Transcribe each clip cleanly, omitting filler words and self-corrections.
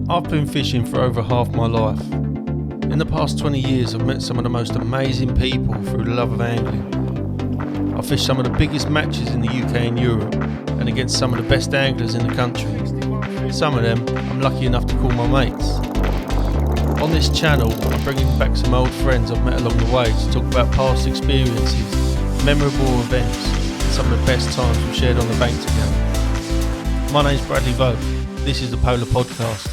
I've been fishing for over half my life. In the past 20 years, I've met some of the most amazing people through the love of angling. I've fished some of the biggest matches in the UK and Europe, and against some of the best anglers in the country. Some of them I'm lucky enough to call my mates. On this channel, I'm bringing back some old friends I've met along the way to talk about past experiences, memorable events, and some of the best times we've shared on the bank together. My name's Bradley Vogt. This is the Polar Podcast.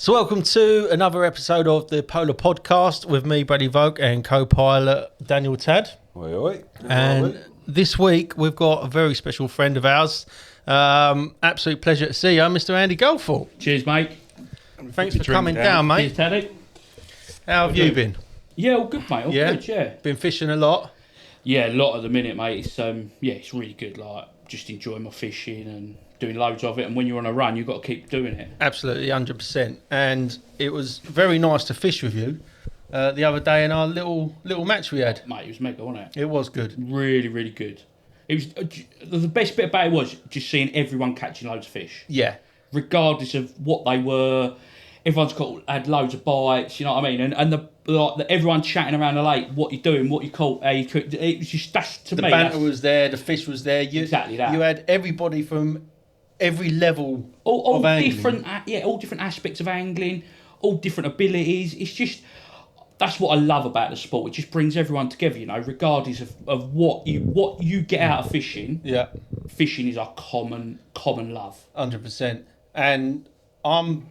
So welcome to another episode of the Polar Podcast with me, Bradley Vogt, and co-pilot Daniel Tad. Oi, oi. And this week we've got a very special friend of ours. Absolute pleasure to see you, Mr. Andy Goldthorpe. Cheers, mate. Thanks for coming down, mate. Cheers, Taddy. How have you been? Yeah, all good, mate. All good, yeah. Been fishing a lot? Yeah, a lot at the minute, mate. It's it's really good. Like, just enjoying my fishing and doing loads of it. And when you're on a run, you've got to keep doing it. Absolutely, 100%. And it was very nice to fish with you the other day in our little match we had. Mate, it was mega, wasn't it? It was good. Really, really good. It was the best bit about it was just seeing everyone catching loads of fish. Yeah. Regardless of what they were, everyone's had loads of bites. You know what I mean? And everyone chatting around the lake. What you doing? What you caught? How you cooked? It was just the banter was there. The fish was there. Exactly that. You had everybody from every level all of angling. all different aspects of angling, all different abilities. It's just. That's what I love about the sport. It just brings everyone together, you know, regardless of what you get out of fishing. Yeah. Fishing is our common love. 100%. And I'm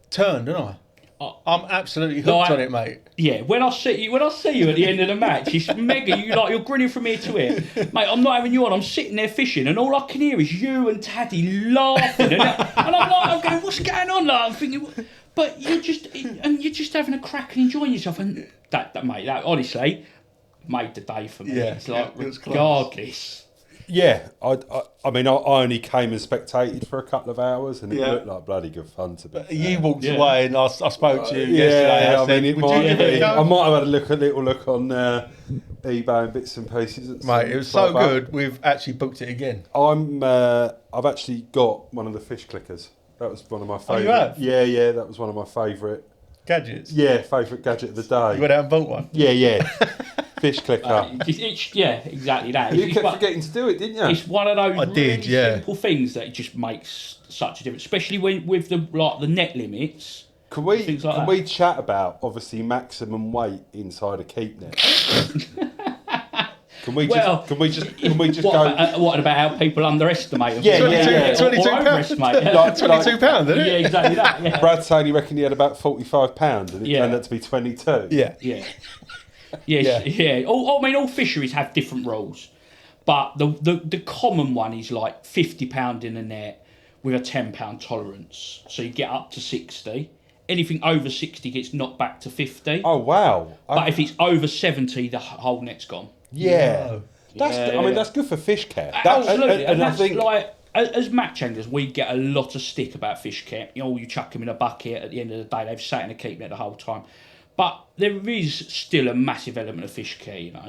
turned, aren't I? I'm absolutely hooked on it, mate. Yeah, when I see you at the end of the match, it's mega. You're grinning from ear to ear, mate. I'm not having you on. I'm sitting there fishing, and all I can hear is you and Taddy laughing, and I'm going, what's going on? Like, I'm thinking, but you're just having a crack and enjoying yourself, and that honestly made the day for me. Yeah, it's like it was regardless. Yeah, I mean, I only came and spectated for a couple of hours, and it looked like bloody good fun to be. You walked away, and I spoke to you yesterday. I might have had a little look on eBay and bits and pieces. Mate, it was so good. We've actually booked it again. I've actually got one of the fish clickers. That was one of my favourite. Oh, you have? Yeah, that was one of my favourite gadgets. Yeah, favourite gadget of the day. You went out and bought one. Yeah. Fish clicker. Exactly that. You kept forgetting to do it, didn't you? It's one of those simple things that it just makes such a difference, especially with the net limits. Can we chat about obviously maximum weight inside a keep net? Can we just go? What about how people underestimate? £22, £22, £22, isn't it? Yeah, exactly that. Yeah. Brad said he reckoned he had about £45, and it turned out to be 22. Yeah. All fisheries have different rules, but the common one is like £50 in a net with a £10 tolerance. So you get up to 60. Anything over 60 gets knocked back to 50. Oh wow! But if it's over 70, the whole net's gone. Yeah, that's good for fish care. Absolutely, and I think like as match anglers, we get a lot of stick about fish care. You chuck them in a bucket. At the end of the day, they've sat in a keep net the whole time. But there is still a massive element of fish care, you know.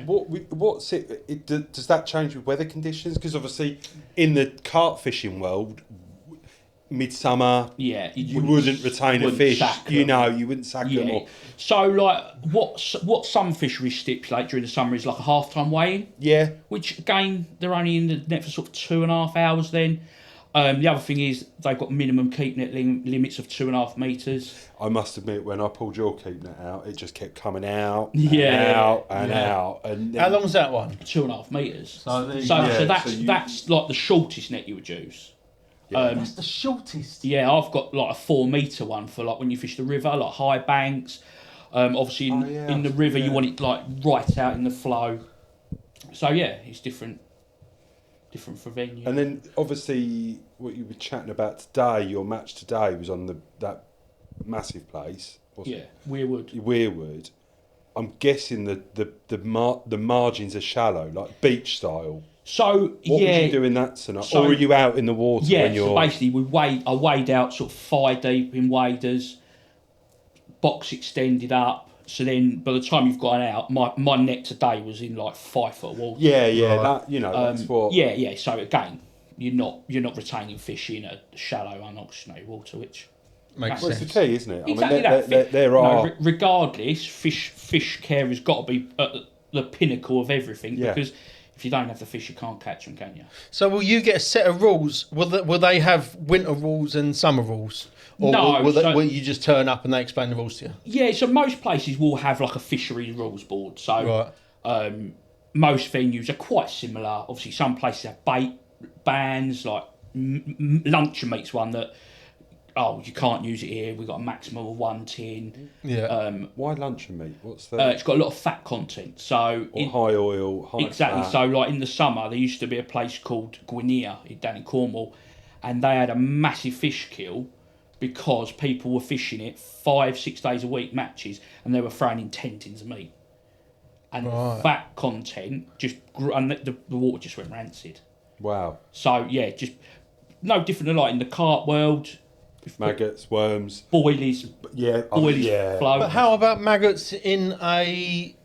What's it? Does that change with weather conditions? Because obviously, in the carp fishing world, midsummer, you wouldn't retain a fish. You wouldn't sack them. Or... So, like, what some fisheries stipulate during the summer is like a half-time weigh-in. Yeah. Which, again, they're only in the net for sort of 2.5 hours then. The other thing is they've got minimum keep net limits of 2.5 metres. I must admit, when I pulled your keep net out, it just kept coming out out. And how long's that one? 2.5 metres. So that's like the shortest net you would use. Yeah, that's the shortest. Yeah, I've got like a 4 metre one for like when you fish the river, like high banks. Obviously in the river you want it like right out in the flow. So yeah, it's different for venue. And then obviously what you were chatting about today, your match today was on that massive place. Weirwood. I'm guessing the margins are shallow, like beach style. So what would you do in that scenario? Or are you out in the water when you're... so basically I wade out sort of thigh deep in waders, box extended up. So then by the time you've gone out, my net today was in like 5 foot of water. Yeah, right. That's what... Yeah, so again, you're not retaining fish in a shallow, unoxygenated water, which makes sense. It's the key, isn't it? Exactly there are. No, regardless, fish care has got to be at the pinnacle of everything because if you don't have the fish, you can't catch them, can you? So will you get a set of rules? Will they have winter rules and summer rules? Or no. will you just turn up and they explain the rules to you? Yeah, so most places will have like a fisheries rules board. So most venues are quite similar. Obviously, some places have bait bans, like luncheon meat's one that, you can't use it here. We've got a maximum of 1 tin. Yeah. Why luncheon meat? What's that? It's got a lot of fat content. So high oil, high exactly. fat. So like in the summer, there used to be a place called Gwynia down in Cornwall, and they had a massive fish kill because people were fishing it 5-6 days a week, matches, and they were throwing in 10 tins of meat. And the fat content and the water just went rancid. Wow. So yeah, just no different than like in the carp world. Maggots, worms, boilies, flow. But how about maggots in a?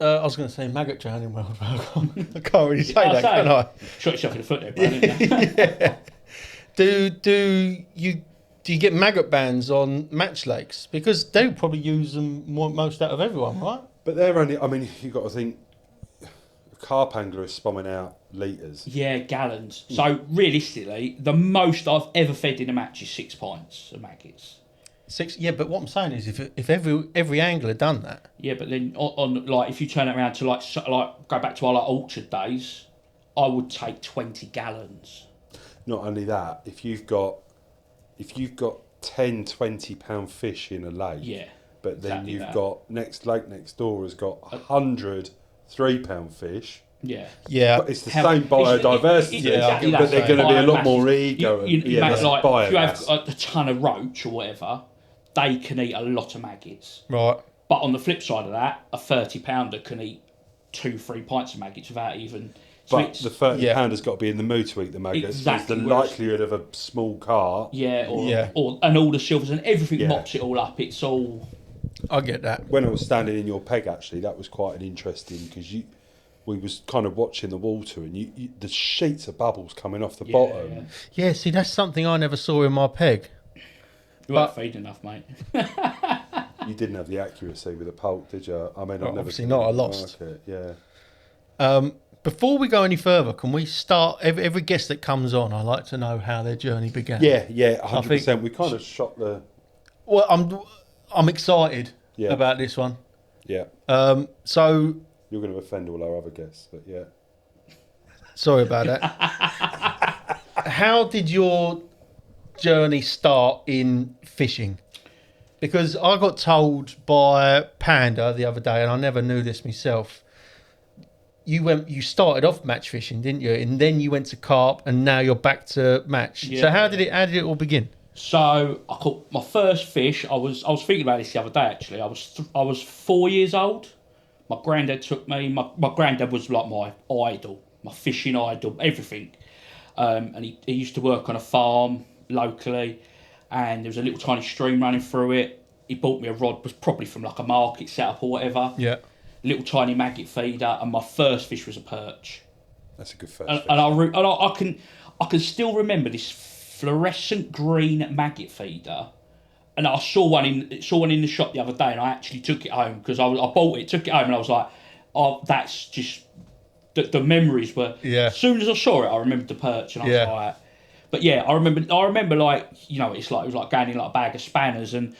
I was going to say maggot drowning world, but I can't really say that, can I? Shot yourself in the foot there, Brian, didn't you? Do you get maggot bans on match lakes? Because they probably use them most out of everyone, right? But they're only. I mean, you've got to think. A carp angler is spawning out litres. Yeah, gallons. So realistically, the most I've ever fed in a match is 6 pints of maggots. 6. Yeah, but what I'm saying is, if every angler done that. Yeah, but then on like if you turn it around to like go back to our like orchard days, I would take 20 gallons. Not only that, if you've got 10, 20 pound fish in a lake, but then exactly you've got next lake next door has got 100 3-pound fish. Yeah. But it's the same biodiversity, exactly but they're going to be a lot more ego. If you have a ton of roach or whatever, they can eat a lot of maggots. Right. But on the flip side of that, a 30-pounder can eat 2-3 pints of maggots without even. But the 30-pounder's got to be in the mood to eat the maggots. Exactly. There's the likelihood of a small carp. And all the silvers and everything mops it all up. It's all. I get that. When I was standing in your peg, actually, that was quite an interesting because we was kind of watching the water and the sheets of bubbles coming off the bottom. Yeah, see, that's something I never saw in my peg. You weren't feeding enough, mate. You didn't have the accuracy with the pulp, did you? I mean, obviously not. I lost. Like it. Yeah. Before we go any further, can we start? Every guest that comes on, I like to know how their journey began. Yeah, 100%. We kind of shot the. Well, I'm excited about this one. Yeah. So you're going to offend all our other guests, but yeah. Sorry about that. How did your journey start in fishing? Because I got told by Panda the other day, and I never knew this myself. You started off match fishing, didn't you? And then you went to carp, and now you're back to match. Yeah. So how did it all begin? So I caught my first fish. I was thinking about this the other day. Actually, I was 4 years old. My granddad took me. My granddad was like my idol, my fishing idol, everything. And he used to work on a farm locally, and there was a little tiny stream running through it. He bought me a rod, was probably from like a market setup or whatever. Yeah. Little tiny maggot feeder, and my first fish was a perch. That's a good first fish. And I can still remember this fluorescent green maggot feeder, and I saw one in the shop the other day, and I actually took it home because I bought it, took it home, and I was like, oh, that's just the memories were. Yeah. As soon as I saw it, I remembered the perch, and I was like, but yeah, I remember like, you know, it was like going in like a bag of spanners and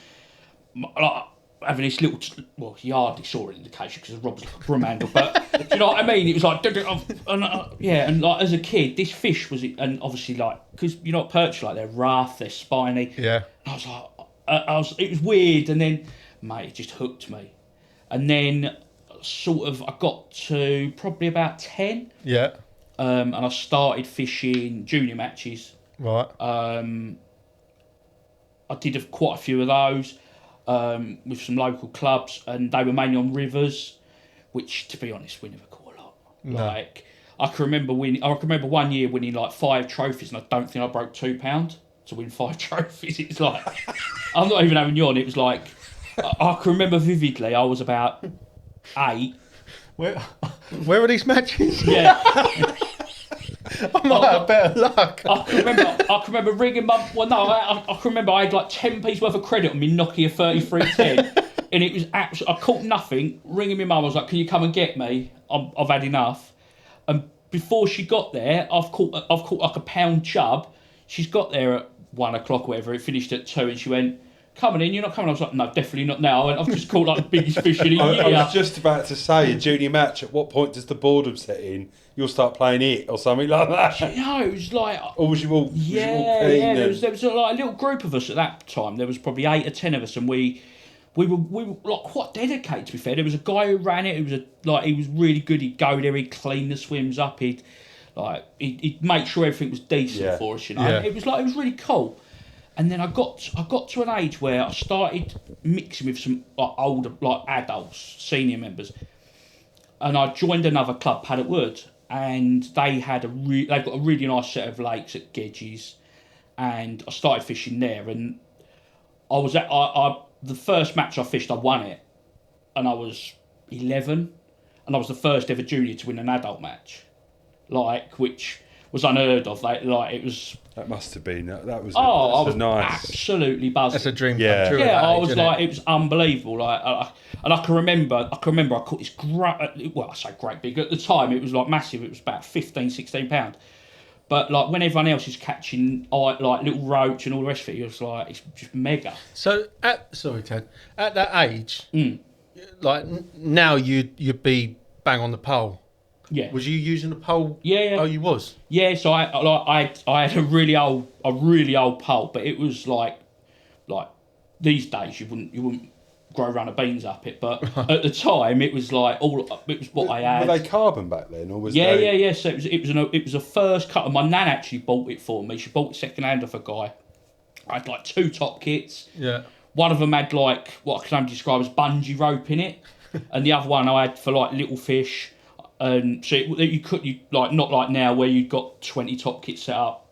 like having this little, well, you hardly saw it in the case because the rod was like a broom handle, but do you know what I mean? It was like, and like as a kid, this fish was, and obviously like, because you know what perch are like, they're rough, they're spiny. Yeah. And I was like, it was weird, and then, mate, it just hooked me. And then sort of, I got to probably about 10. Yeah. And I started fishing junior matches. Right. I did quite a few of those. With some local clubs, and they were mainly on rivers, which, to be honest, we never caught a lot. No. Like, I can remember one year winning like 5 trophies, and I don't think I broke £2 to win 5 trophies. It was like, I'm not even having you on. It was like, I can remember vividly. I was about 8. Where are these matches? Yeah. I might have better luck. I can remember ringing mum. Well, no, I can remember I had like 10p's worth of credit on my Nokia 3310, and it was absolutely. I caught nothing. Ringing my mum, I was like, "Can you come and get me? I've had enough." And before she got there, I've caught like a pound chub. She's got there at 1 o'clock, or whatever. It finished at 2, and she went, "Coming in? You're not coming?" I was like, "No, definitely not now." I went, "I've just caught like the biggest fish in a year." I was just about to say, a junior match, at what point does the boredom set in? You'll start playing it or something like that. No, it was like... Or was you all keen? Yeah, there was like a little group of us at that time. There was probably 8 or 10 of us, and we were like quite dedicated, to be fair. There was a guy who ran it, he was really good. He'd go there, he'd clean the swims up, he'd make sure everything was decent for us, you know. Yeah. It was really cool. And then I got to an age where I started mixing with some like older, like adults, senior members, and I joined another club, Paddock Wood, and they've got a really nice set of lakes at Gedges, and I started fishing there. And I was the first match I fished, I won it, and I was 11, and I was the first ever junior to win an adult match, which was unheard of. It was. That must have been. That was. I was nice. absolutely buzzing. That's a dream come Yeah. true. Yeah, at that I age, was isn't like, it? it was unbelievable. And I can remember I caught this great. Well, I say great big at the time. It was like massive. It was about 15, 16 pound. But like when everyone else is catching like little roach and all the rest of it, it was like it's just mega. So, sorry, Ted. At that age, now you'd be bang on the pole. Yeah. Was you using a pole? Yeah. Oh, you was. Yeah, so I had a really old pole, but it was like these days you wouldn't grow a run of beans up it, but at the time it was what I had. Were they carbon back then, or was Yeah. So it was a first cut. My nan actually bought it for me. She bought it second hand off a guy. I had like 2 top kits. Yeah. One of them had like what I can only describe as bungee rope in it, and the other one I had for like little fish. And so you like not like now where you've got 20 top kits set up.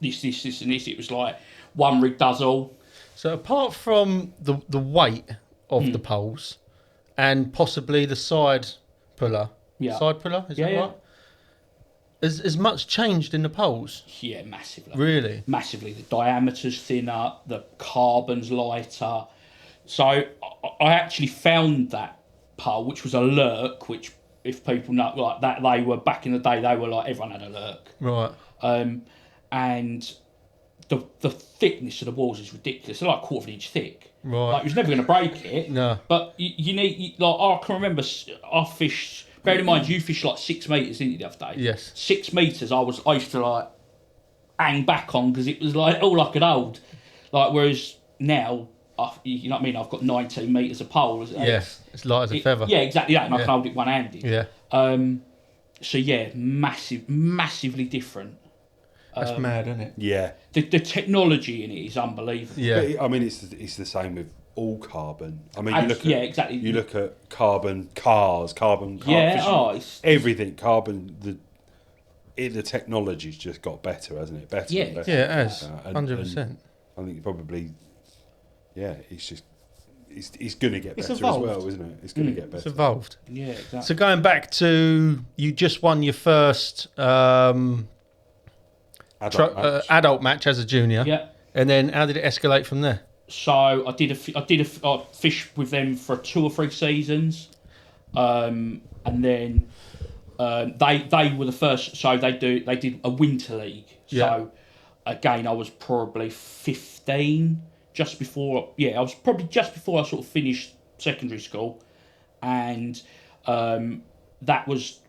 This and this. It was like one rig does all. So apart from the weight of the poles and possibly the side puller, is that right? Has much changed in the poles? Yeah, massively. Really? Massively. The diameter's thinner, the carbon's lighter. So I actually found that pole, which was a lurk, which if people know like that, they were back in the day. They were like everyone had a lurk, right? And the thickness of the walls is ridiculous. They're like 1/4 inch thick. Right. Like, it was never going to break it. No. But you need I can remember I fished. Bear in mind, you fished like 6 meters, didn't you, the other day? Yes. 6 meters. I used to like hang back on because it was like all I could hold. Like whereas now, you know what I mean? I've got 19 meters of pole. Yes. It's light as a feather. Yeah, exactly that, and I can hold it one-handed. Yeah. So yeah, massively different. That's mad, isn't it? Yeah. The technology in it is unbelievable. Yeah. But, I mean, it's the same with all carbon. I mean, exactly. You look at carbon cars, carbon car Yeah. fishing, everything carbon. The technology's just got better, hasn't it? Better. Yeah. And better. Yeah, it has. And 100%. I think probably. Yeah, it's going to get better as evolved. well, isn't it? It's going to get better. It's evolved. Yeah, exactly. So going back to you just won your first adult match as a junior. Yeah. And then how did it escalate from there? So I fished with them for 2 or 3 seasons, and then they were the first. So they did a winter league. Yeah. So again, I was probably 15, just before. Yeah, I was probably just before I sort of finished secondary school, and that was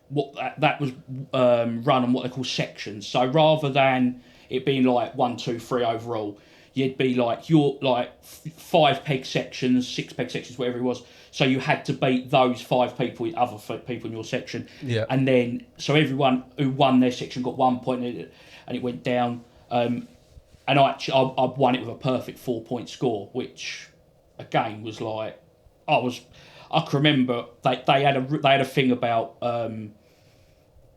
run on what they call sections. So rather than it being like 1, 2, 3 overall, you'd be like your 5 peg sections, 6 peg sections, whatever it was. So you had to beat those 5 people, other people in your section. Yeah. And then so everyone who won their section got 1 point, and it went down. And I won it with a perfect 4-point score, which again was like I can remember they had a thing about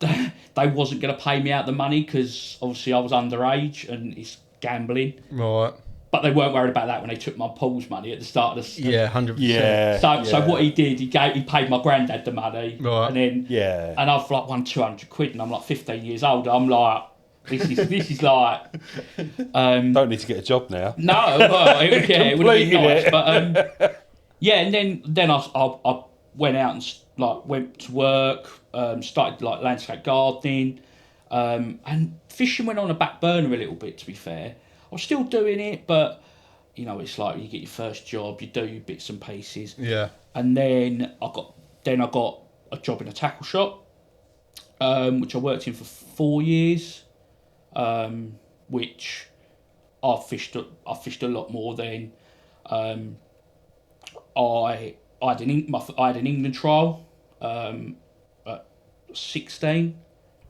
they wasn't going to pay me out the money because obviously I was underage and it's gambling. Right. But they weren't worried about that when they took my pool's money at the start of the... 100%. Yeah. So what he did, he paid my granddad the money. Right. And then... Yeah. And I've like won 200 quid and I'm like 15 years old. I'm like, this is like... Don't need to get a job now. No, well, it would have been nice. But and then I went out and like went to work, started like landscape gardening, and fishing went on a back burner a little bit, to be fair. I was still doing it, but you know, it's like you get your first job, you do your bits and pieces. Yeah. And then I got a job in a tackle shop, which I worked in for 4 years, which I fished a lot more then. I had an England trial at 16.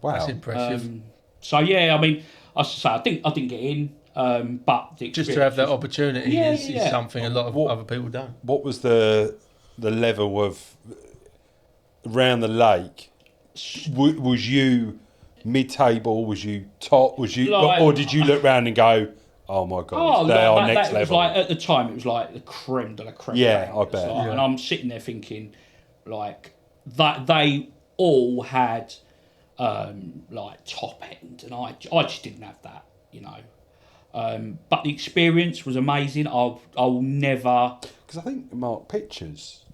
Wow, that's impressive. So yeah, I mean, I didn't get in. But just to have that opportunity is something a lot of other people don't. What was the level of around the lake? Was you mid-table? Was you top? Was you, or did you look round and go, "Oh my god, they are next level"? Was like, at the time, it was like the creme de la creme. Yeah, I bet. Like, and I'm sitting there thinking, like that they all had like top end, and I just didn't have that, you know. But the experience was amazing. I'll never... Because I think Mark Pitchers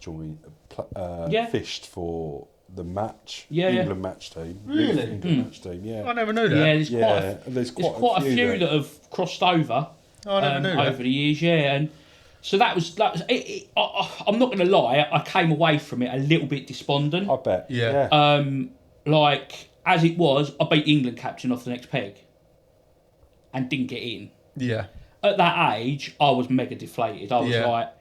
fished for the match, England match team. Really? England match team, yeah. I never knew that. Yeah, there's quite a few that have crossed over. I never knew that. Over the years, yeah. And so that was it. I'm not going to lie, I came away from it a little bit despondent. I bet. Yeah. Like, as it was, I beat England captain off the next peg and didn't get in. Yeah. At that age, I was mega deflated. I was like,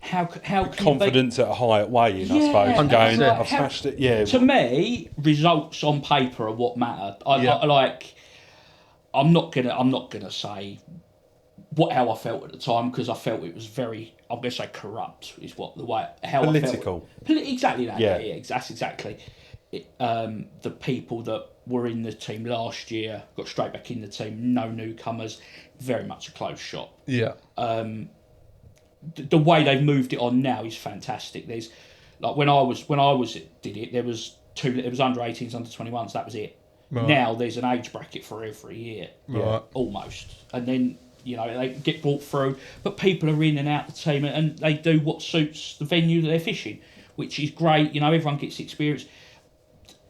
how can confidence at a higher weigh-in, I suppose. Going, I've smashed it. Yeah. To me, results on paper are what matter. I'm not gonna say how I felt at the time, because I felt it was very, I'm gonna say corrupt is what the way how political. I felt. Exactly that. Yeah. That's exactly. The people that were in the team last year got straight back in the team. No newcomers. Very much a closed shop. Yeah. The way they've moved it on now is fantastic. There's like when I did it, there was under 18s, under 21s. That was it. Right. Now there's an age bracket for every year. Right. Almost, and then you know they get brought through, but people are in and out the team, and they do what suits the venue that they're fishing, which is great. You know, everyone gets experience.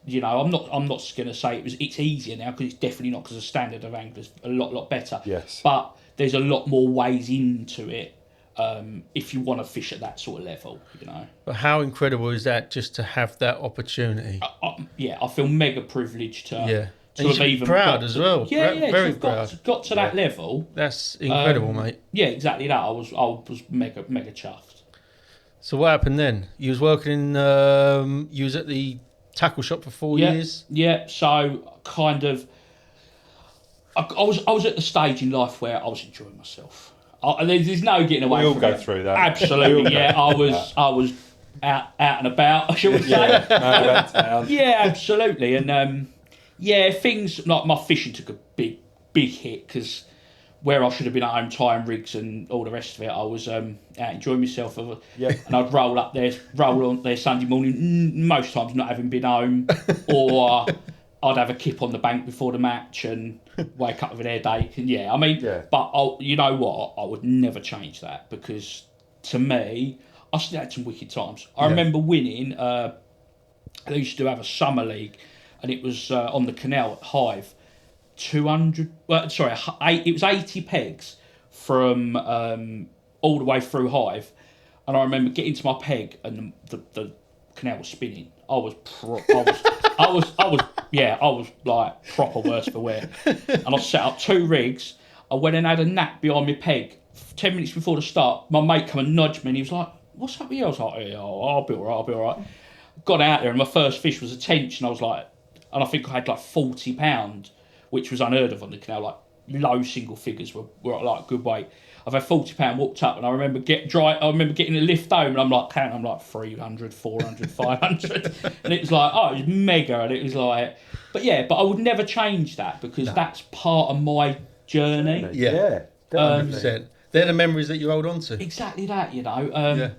You know, I'm not going to say it's easier now, because it's definitely not, because the standard of anglers a lot better. Yes. But there's a lot more ways into it if you want to fish at that sort of level, you know. But how incredible is that, just to have that opportunity? I feel mega privileged to. Yeah. To and have even proud as well. Yeah, very proud. Got to that level. That's incredible, mate. Yeah, exactly that. I was mega chuffed. So what happened then? You was working. You was at the tackle shop for 4 years. Yeah. So kind of, I was at the stage in life where I was enjoying myself. There's no getting away. We all from go it. through that. Absolutely. Yeah. I was out and about, shall we say? Around town. Yeah, absolutely. And things like my fishing took a big hit, because where I should have been at home tying rigs and all the rest of it, I was out enjoying myself. And I'd roll on there Sunday morning, most times not having been home, or I'd have a kip on the bank before the match and wake up with an headache. And but you know what? I would never change that, because to me, I still had some wicked times. I remember winning. They used to have a summer league, and it was on the canal at Hive. 200. It was 80 pegs from all the way through Hive, and I remember getting to my peg, and the canal was spinning. I was like proper worse for wear. And I set up 2 rigs. I went and had a nap behind my peg. 10 minutes before the start, my mate come and nudged me, and he was like, "What's up with you?" I was like, "Yeah, I'll be all right." Got out there, and my first fish was a tench, and I was like, and I think I had like £40, which was unheard of on the canal. Like low single figures were like good weight. I've had £40, walked up, and I remember getting a lift home, and I'm like 300, 400, 500, and it was like, it was mega, and it was like, but I would never change that, because that's part of my journey. Yeah, 100%. They're the memories that you hold on to. Exactly that, you know.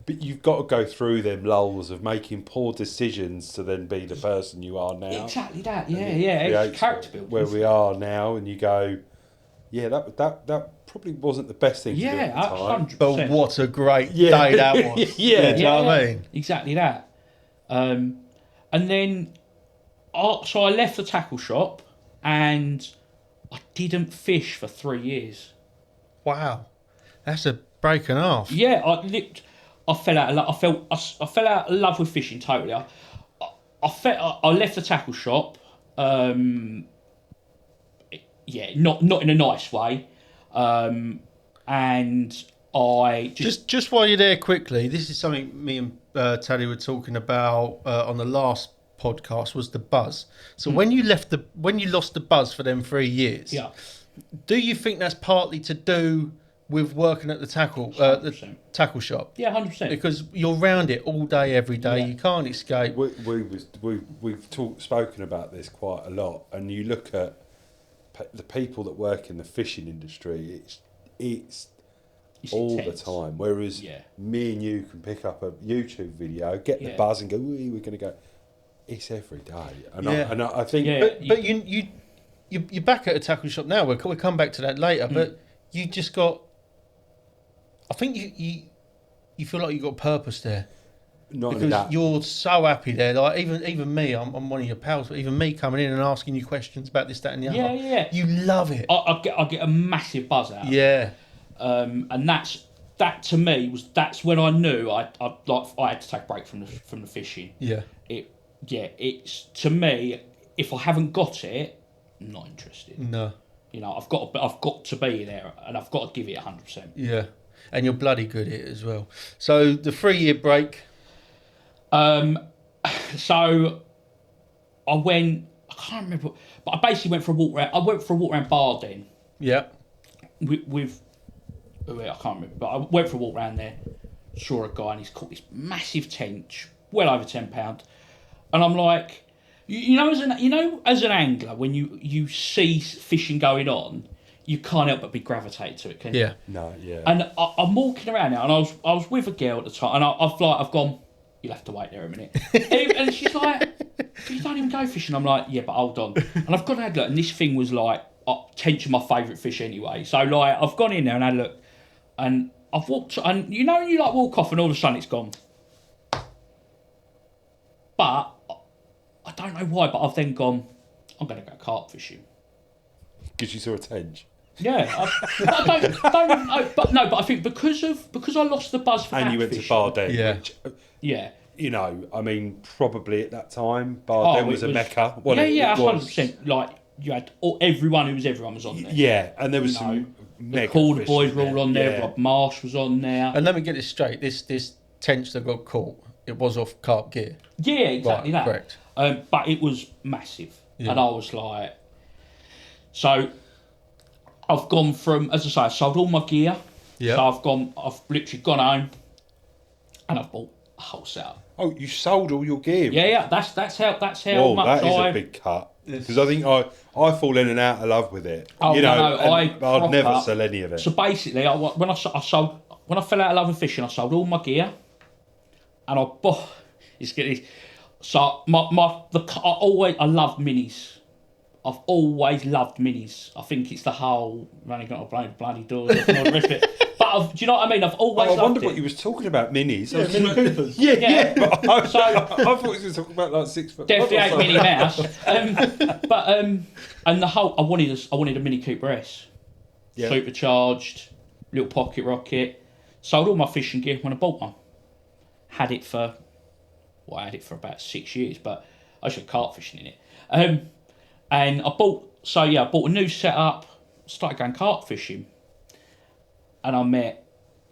But you've got to go through them lulls of making poor decisions to then be the person you are now. Exactly that, it's character building. Where we are now, and you go, yeah, that probably wasn't the best thing to do at the time. 100%. But what a great day that was. Do you know what I mean? Exactly that. And then, so I left the tackle shop, and I didn't fish for 3 years. Wow, that's a break and a half. Yeah, I fell out of love. I fell out of love with fishing totally. I left the tackle shop. Not in a nice way. And I just while you're there quickly, this is something me and Taddy were talking about on the last podcast, was the buzz. So when you lost the buzz for them 3 years, do you think that's partly to do with working at the tackle shop? Yeah, 100%. Because you're around it all day, every day. You can't escape. We've spoken about this quite a lot, and you look at the people that work in the fishing industry. It's all intense. The time. Whereas me and you can pick up a YouTube video, get the buzz, and go, we're going to go. It's every day, and I think. But you're back at a tackle shop now. We'll come back to that later. But you just got. I think you feel like you got purpose there. Not because you're so happy there. Like even me, I'm one of your pals. But even me coming in and asking you questions about this, that, and the other. Yeah. You love it. I get a massive buzz out of it. Yeah. And that to me that's when I knew I had to take a break from the fishing. Yeah. It's to me, if I haven't got it, I'm not interested. No. You know, I've got to be there, and I've got to give it 100%. Yeah. And you're bloody good at it as well. So the 3-year break. So I can't remember, but I basically went for a walk around. I went for a walk around Barden. Yeah. With I can't remember, but I went for a walk around there. Saw a guy, and he's caught this massive tench, well over £10, and I'm like, as an angler, when you see fishing going on, you can't help but be gravitate to it, can you? Yeah. No, yeah. And I'm walking around now, and I was with a girl at the time, and I've gone, you'll have to wait there a minute. And she's like, you don't even go fishing. I'm like, yeah, but hold on. And I've gone and had a look, and this thing was like, tench are my favourite fish anyway. So like, I've gone in there and had a look, and I've walked, and you like walk off, and all of a sudden it's gone. But I don't know why, but I've then gone, I'm going to go carp fishing. Because you saw a tench. Yeah, I don't know, but I think because I lost the buzz for and you went fishing, to Barden, which, you know, I mean, probably at that time, Barden was a mecca. Yeah, 100%. Like you had everyone was on there. Yeah, and there was some mega the Calder boys there. were all on there. Rob Marsh was on there. And let me get this straight: this tench that got caught, it was off carp gear. Yeah, exactly that. Correct. But it was massive, and I was like, so. I've gone from, as I say, I sold all my gear. Yeah. So I've literally gone home, and I've bought a whole setup. Oh, you sold all your gear? Yeah. That's how Well, much that is a big cut. Because I think I fall in and out of love with it. Oh, I'd never sell any of it. So basically, when I fell out of love with fishing, I sold all my gear, and I bought. So I love minis. I've always loved minis. I think it's the whole running got a bloody doors and all the rest of it. But do you know what I mean? I've always loved it. I wonder what you was talking about, minis. Yeah, Mini Coopers. Yeah. But I thought you were talking about like 6 foot. Definitely ain't Minnie Mouse. And the whole I wanted a Mini Cooper S. Yeah. Supercharged, little pocket rocket. Sold all my fishing gear when I bought one. I had it for about 6 years, but I should carp fishing in it. And I bought a new setup, started going carp fishing, and I met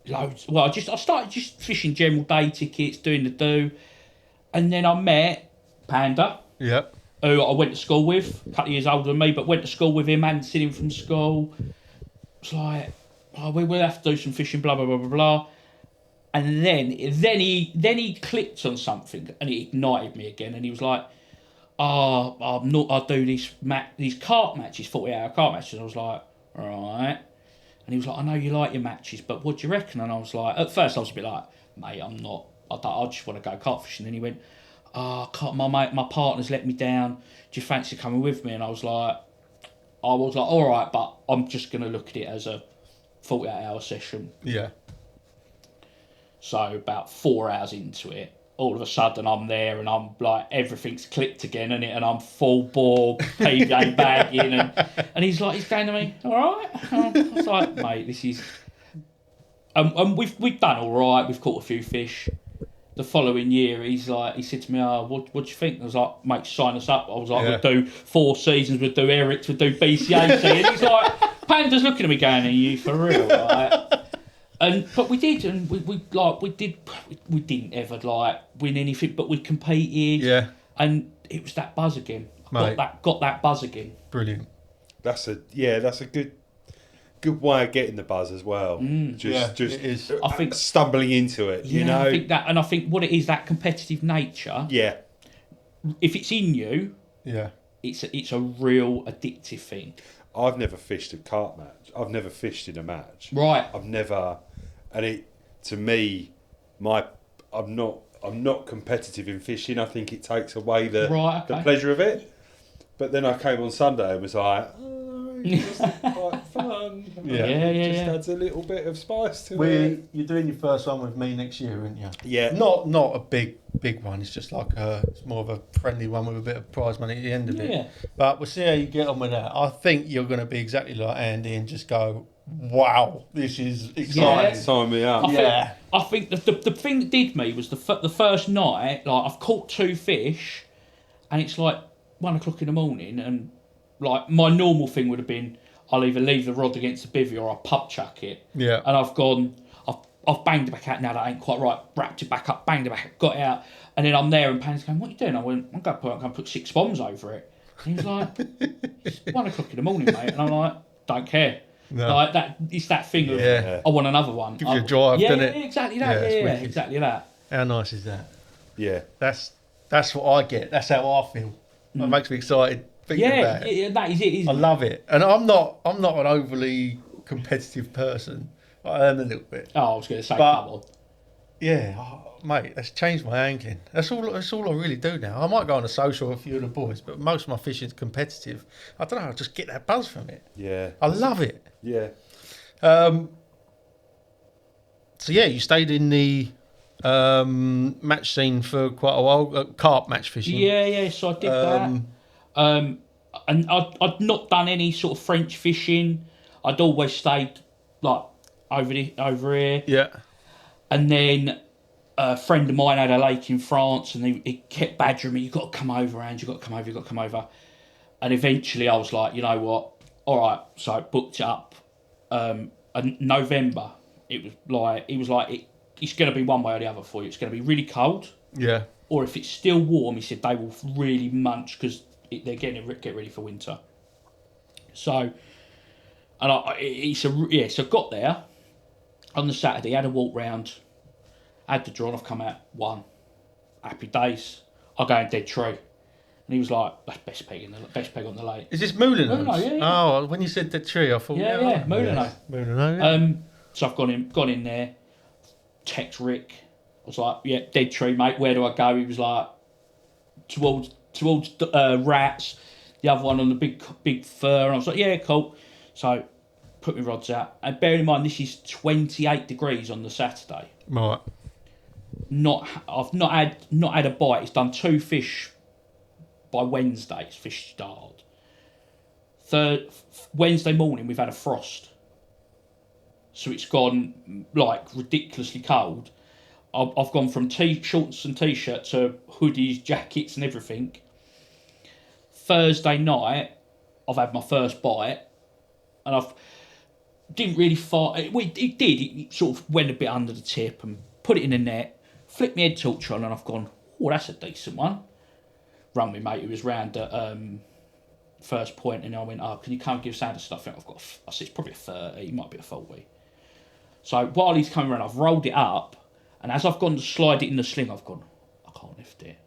loads. Well, I started just fishing general day tickets, doing the do, and then I met Panda, who I went to school with, a couple of years older than me, but went to school with him, hadn't seen him from school. It's like, we'll have to do some fishing, blah blah blah blah blah. And then he clicked on something, and it ignited me again, and he was like, I do these carp matches, 40-hour carp matches. I was like, all right. And he was like, I know you like your matches, but what do you reckon? And I was like, at first I was a bit like, mate, I just want to go carp fishing. And he went, my partner's let me down. Do you fancy coming with me? And I was like, all right, but I'm just going to look at it as a 48-hour session. Yeah. So about 4 hours into it, all of a sudden I'm there and I'm like, everything's clicked again and I'm full bore, PJ bagging and he's going to me, all right? I was like, mate, this is... And we've done all right, we've caught a few fish. The following year, he said to me, what do you think? I was like, mate, sign us up. I was like, we'd do 4 seasons, we'd do Eric's, we'd do BCAC. And he's like, Panda's looking at me going, are you for real? But we did, and we didn't ever win anything, but we competed. Yeah. And it was that buzz again. Got that buzz again. Brilliant. That's a good way of getting the buzz as well. Just it is. I think stumbling into it, you know. I think what it is, that competitive nature. Yeah. If it's in you, it's a real addictive thing. I've never fished a carp match. I've never fished in a match. Right. I've never, and it to me, I'm not competitive in fishing. I think it takes away the pleasure of it. But then I came on Sunday and was like, it's quite fun. It just adds a little bit of spice to it. You're doing your first one with me next year, aren't you? Yeah. Not a big one. It's just it's more of a friendly one with a bit of prize money at the end of it. But we'll see how you get on with that. I think you're going to be exactly like Andy and just go, wow, this is exciting. Sign me up. I think the thing that did me was the first night. I've caught 2 fish, and it's 1 o'clock in the morning, and my normal thing would have been I'll either leave the rod against the bivvy or I'll pub chuck it. Yeah. And I've banged it back out. Now that ain't quite right. Wrapped it back up, banged it back, got it out, and then I'm there and Pan's going, "What are you doing?" I went, "I'm going to put 6 bombs over it." And he's like, "It's 1 o'clock in the morning, mate," and I'm like, "Don't care." No. That it's that thing of I want another one. Gives you a drive, doesn't it? Exactly that. Yeah, exactly that. How nice is that? Yeah. That's what I get. That's how I feel. It makes me excited thinking about it. Yeah, that is it. I love it, and I'm not an overly competitive person. I am a little bit. Oh, I was going to say, but, come on. Yeah, mate, that's changed my angling. That's all I really do now. I might go on a social with a few of the boys, but most of my fishing is competitive. I don't know, I just get that buzz from it. Yeah. I love it. Yeah. So you stayed in the match scene for quite a while, carp match fishing. Yeah, so I did that. And I'd not done any sort of French fishing. I'd always stayed over here. Yeah. And then a friend of mine had a lake in France, and he kept badgering me, "You've got to come over, Ange, you've got to come over. And eventually I was like, you know what? All right. So I booked it up. And November, it's going to be one way or the other for you. It's going to be really cold. Yeah. Or if it's still warm, he said they will really munch because they're getting get ready for winter. So, so I got there on the Saturday, had a walk round, had the draw, I've come out 1. Happy days. I go in dead tree. And he was like, that's best peg on the lake. Is this Moulin? Yeah. Oh, when you said the tree, I thought... Yeah, Moulin. Moulin, So I've gone in there, text Rick. I was like, yeah, dead tree, mate, where do I go? He was like, towards Rats, the other one on the big fur. And I was like, yeah, cool. So put my rods out. And bear in mind, this is 28 degrees on the Saturday. Right. I've not had a bite. It's done 2 fish by Wednesday. It's fish started. Wednesday morning, we've had a frost. So it's gone ridiculously cold. I've gone from shorts and t-shirt to hoodies, jackets and everything. Thursday night, I've had my first bite, and I didn't really fight. It sort of went a bit under the tip and put it in the net, flipped my head torch on, and I've gone, oh, that's a decent one. Rung my mate who was round at First Point, and I went, oh, can you come give Sanders stuff? I said, it's probably a 30, it might be a 40. So while he's coming around, I've rolled it up, and as I've gone to slide it in the sling, I've gone, I can't lift it.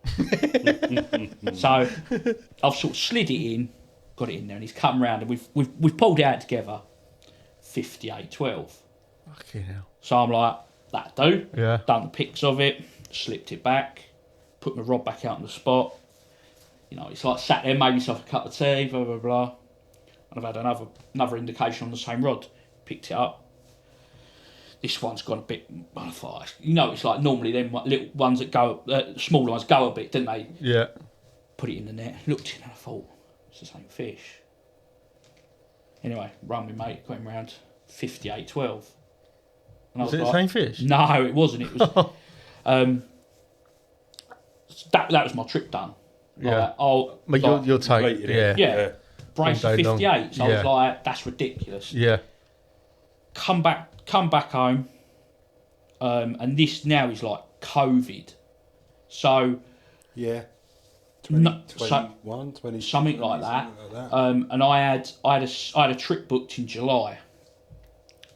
So I've sort of slid it in, got it in there, and he's come round, and we've pulled it out together. 58.12. Fucking hell. So I'm like, that'll do. Yeah. Done the pics of it, slipped it back, put my rod back out on the spot. You know, it's like sat there, made myself a cup of tea, blah, blah, blah. And I've had another indication on the same rod. Picked it up. This one's gone a bit, I thought, you know, it's like normally them little ones that go, smaller ones go a bit, don't they? Yeah. Put it in the net, looked in and I thought, it's the same fish. Anyway, run me mate, got him round 58.12. Was it the same fish? No, it wasn't. It was, that was my trip done. Yeah. Like, but you'll take, yeah. Brace for 58, long. so I was like, that's ridiculous. Yeah. Come back home, and this now is like COVID. So... Yeah. 21, 20, something like that. And I had a trip booked in July,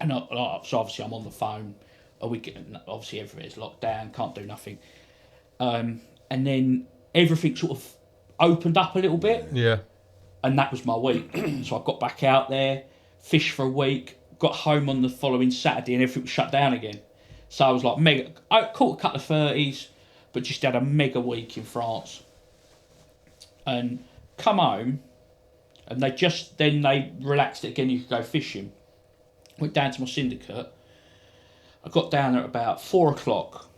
and so obviously I'm on the phone. Obviously everywhere's locked down, can't do nothing. And then everything sort of opened up a little bit. Yeah. And that was my week. So I got back out there, fished for a week, got home on the following Saturday, and everything was shut down again. So I was like mega. I caught a couple of 30s, but just had a mega week in France. And come home, and they relaxed it again. You could go fishing. Went down to my syndicate. I got down there at about 4 o'clock,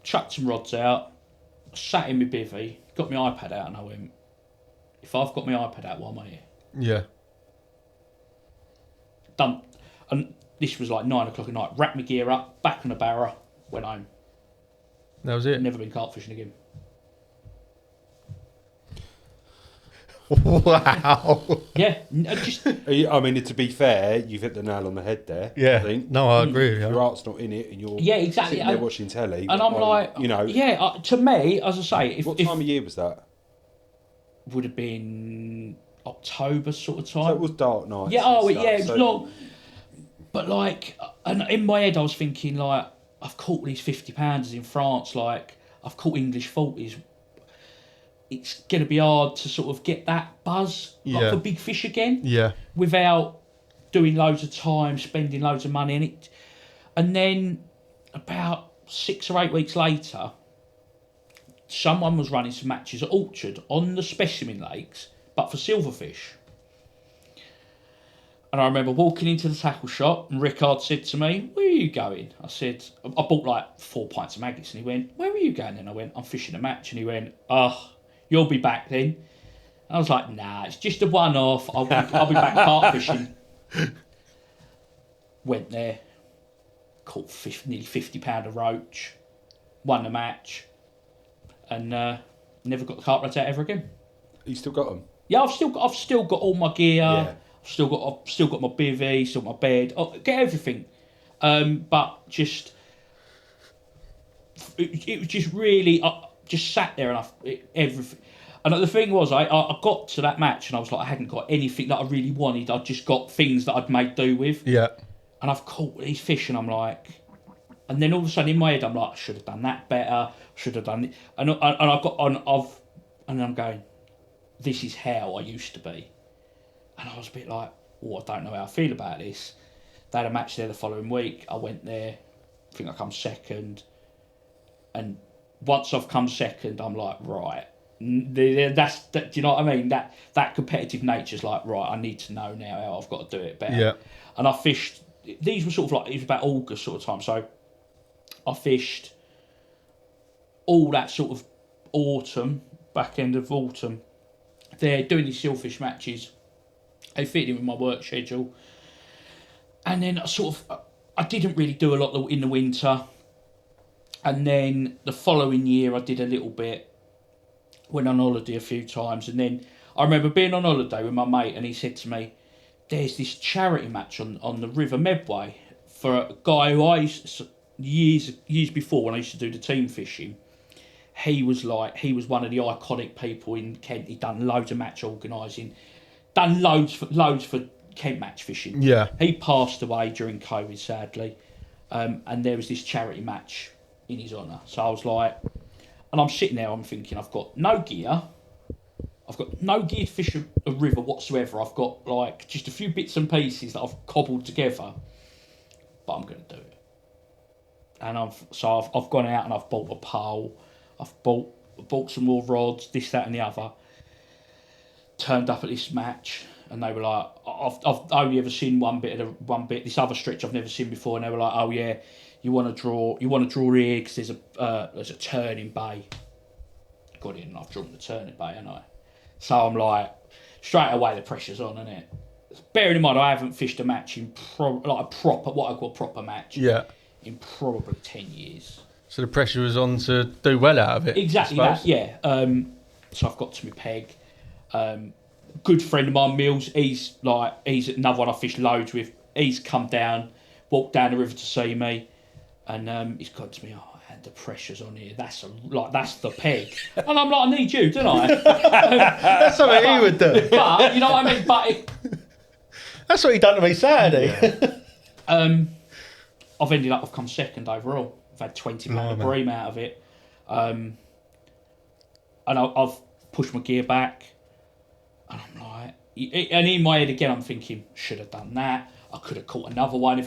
chucked some rods out, sat in my bivvy, got my iPad out, and I went, if I've got my iPad out, why am I here? Yeah. Done. And this was like 9 o'clock at night. Wrapped my gear up, back on the barra, went home. That was it? Never been carp fishing again. Wow. Yeah, just... I mean, to be fair, you've hit the nail on the head there. Yeah. I think. No, I agree with you. Your heart's not in it, and you're exactly. sitting there watching telly. And I'm like, you know, to me, as I say, what time of year was that? Would have been October sort of time. So it was dark nights. Yeah, it was long. But like, and in my head, I was thinking like, I've caught these 50-pounders in France. Like, I've caught English 40s. It's going to be hard to sort of get that buzz for big fish again. Yeah. Without doing loads of time, spending loads of money in it. And then about 6 or 8 weeks later, someone was running some matches at Orchard on the specimen lakes, but for silverfish. And I remember walking into the tackle shop, and Rickard said to me, "Where are you going?" I said, I bought like 4 pints of maggots, and he went, "Where are you going?" And I went, "I'm fishing a match." And he went, "Oh, you'll be back then." And I was like, "Nah, it's just a one-off. I'll be back carp fishing." Went there, caught nearly 50-pounder roach, won the match, and never got the carp rods out ever again. You still got them? Yeah, I've still got all my gear. Yeah. I've still got my bivvy, still my bed. Get everything, but just it was just really just sat there and everything. And the thing was, I got to that match and I was like, I hadn't got anything that I really wanted. I'd just got things that I'd made do with. Yeah. And I've caught these fish, and I'm like, and then all of a sudden in my head, I'm like, I should have done that better. Should have done it. And I'm going, this is how I used to be. And I was a bit like, oh, I don't know how I feel about this. They had a match there the following week. I went there. I think I come second. And once I've come second, I'm like, right. Do you know what I mean? That competitive nature's like, right, I need to know now how I've got to do it better. Yeah. And I fished, these were sort of like, it was about August sort of time. So I fished all that sort of autumn, back end of autumn. They're doing these silverfish matches. They fit in with my work schedule. And then I didn't really do a lot in the winter. And then the following year I did a little bit. Went on holiday a few times. And then I remember being on holiday with my mate, and he said to me, there's this charity match on the River Medway for a guy who years before, when I used to do the team fishing, he was one of the iconic people in Kent. He'd done loads of match organising, done loads for Kent match fishing. Yeah. He passed away during COVID, sadly, and there was this charity match in his honour. So I was like, and I'm sitting there, I'm thinking, I've got no gear. I've got no gear to fish a river whatsoever. I've got like just a few bits and pieces that I've cobbled together. but I'm going to do it. And I've gone out and I've bought a pole, I've bought some more rods, this, that, and the other. Turned up at this match, and they were like, I've only ever seen one bit. This other stretch I've never seen before, and they were like, oh yeah, you want to draw here because there's a turning bay. Got in, and I've drawn the turning bay, haven't I? So I'm like, straight away the pressure's on, isn't it? Bearing in mind I haven't fished a match in what I call a proper match. Yeah. In probably 10 years. So the pressure was on to do well out of it. Exactly that, yeah. So I've got to my peg. Good friend of mine, Mills, he's another one I fished loads with. He's come down, walked down the river to see me, and he's gone to me, oh, and the pressure's on here. That's the peg. And I'm like, I need you, don't I? That's something he would do. But, you know what I mean? That's what he done to me Saturday. Yeah. I've ended up, I've come second overall. I've had 20 pound of bream out of it. And I've pushed my gear back. And I'm like, and in my head again, I'm thinking, should have done that. I could have caught another one.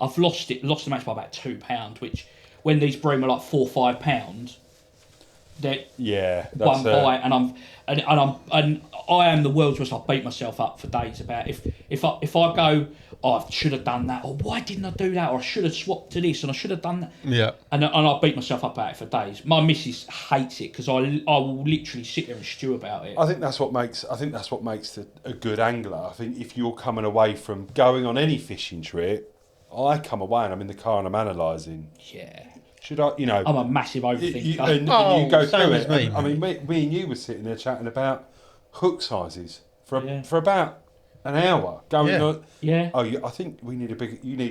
I've lost the match by about £2, which when these bream are like £4 or £5, they're one bite, and I am the world's worst. I beat myself up for days about if I go, oh, I should have done that, or why didn't I do that, or I should have swapped to this, and I should have done that. Yeah. And I beat myself up about it for days. My missus hates it because I will literally sit there and stew about it. I think that's what makes a good angler. I think if you're coming away from going on any fishing trip, I come away and I'm in the car and I'm analysing. Yeah. Should I, I'm a massive overthinker. And you go through it. Me, I mean, me and you were sitting there chatting about hook sizes for about an hour. Going on. Yeah. Oh, I think you need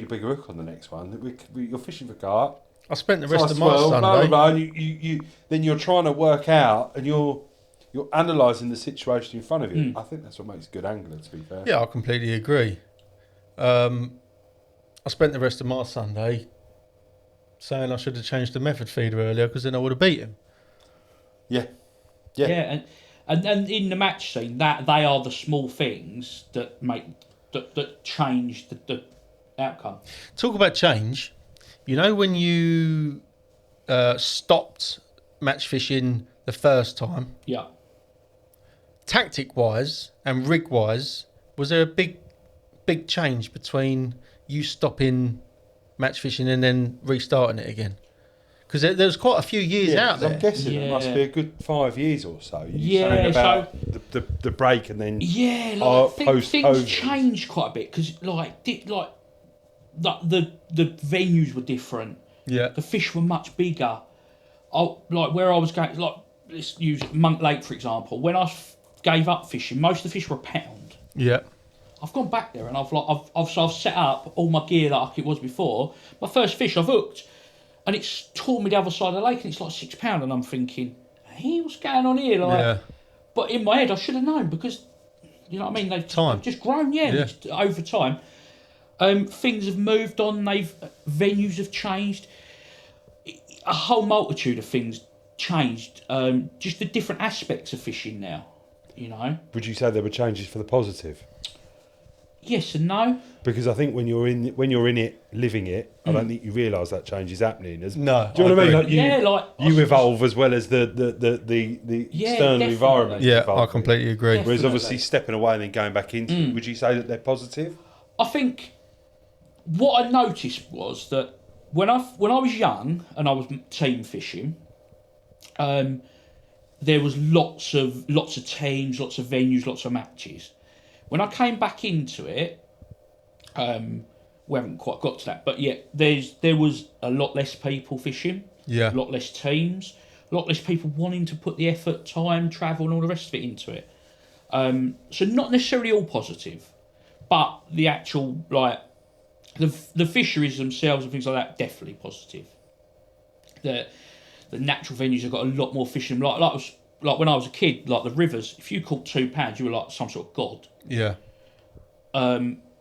a bigger hook on the next one. You're fishing for carp. I spent the rest of my Sunday. Blah, blah, blah, and then you're trying to work out, and you're analysing the situation in front of you. I think that's what makes a good angler, to be fair. Yeah, I completely agree. I spent the rest of my Sunday saying I should have changed the method feeder earlier because then I would have beat him. Yeah. And in the match scene, that they are the small things that change the outcome. Talk about change. You know when you stopped match fishing the first time? Yeah. Tactic-wise and rig-wise, was there a big change between you stopping match fishing and then restarting it again? Because there was quite a few years out there. I'm guessing it must be a good 5 years or so. You're saying about the break and then things changed quite a bit because the venues were different. Yeah, the fish were much bigger. Where I was going, let's use Monk Lake for example. When I gave up fishing, most of the fish were a pound. Yeah. I've gone back there and I've set up all my gear like it was before. My first fish I've hooked, and it's torn me the other side of the lake, and it's like £6, and I'm thinking, hey, what's going on here? But in my head I should have known because, you know what I mean? They've just grown, over time. Things have moved on. Venues have changed. A whole multitude of things changed. Just the different aspects of fishing now. You know. Would you say there were changes for the positive? Yes and no. Because I think when you're in it, living it, I don't think you realise that change is happening. No. Do you know what I mean? You evolve as well as the external environment. Yeah, I completely agree. Definitely. Whereas obviously stepping away and then going back into it, would you say that they're positive? I think what I noticed was that when I was young and I was team fishing, there was lots of teams, lots of venues, lots of matches. When I came back into it, we haven't quite got to that, but yeah, there was a lot less people fishing, a lot less teams, a lot less people wanting to put the effort, time, travel, and all the rest of it into it. So not necessarily all positive, but the actual the fisheries themselves and things like that definitely positive. The natural venues have got a lot more fishing. Like when I was a kid, like the rivers, if you caught £2, you were like some sort of god. Yeah.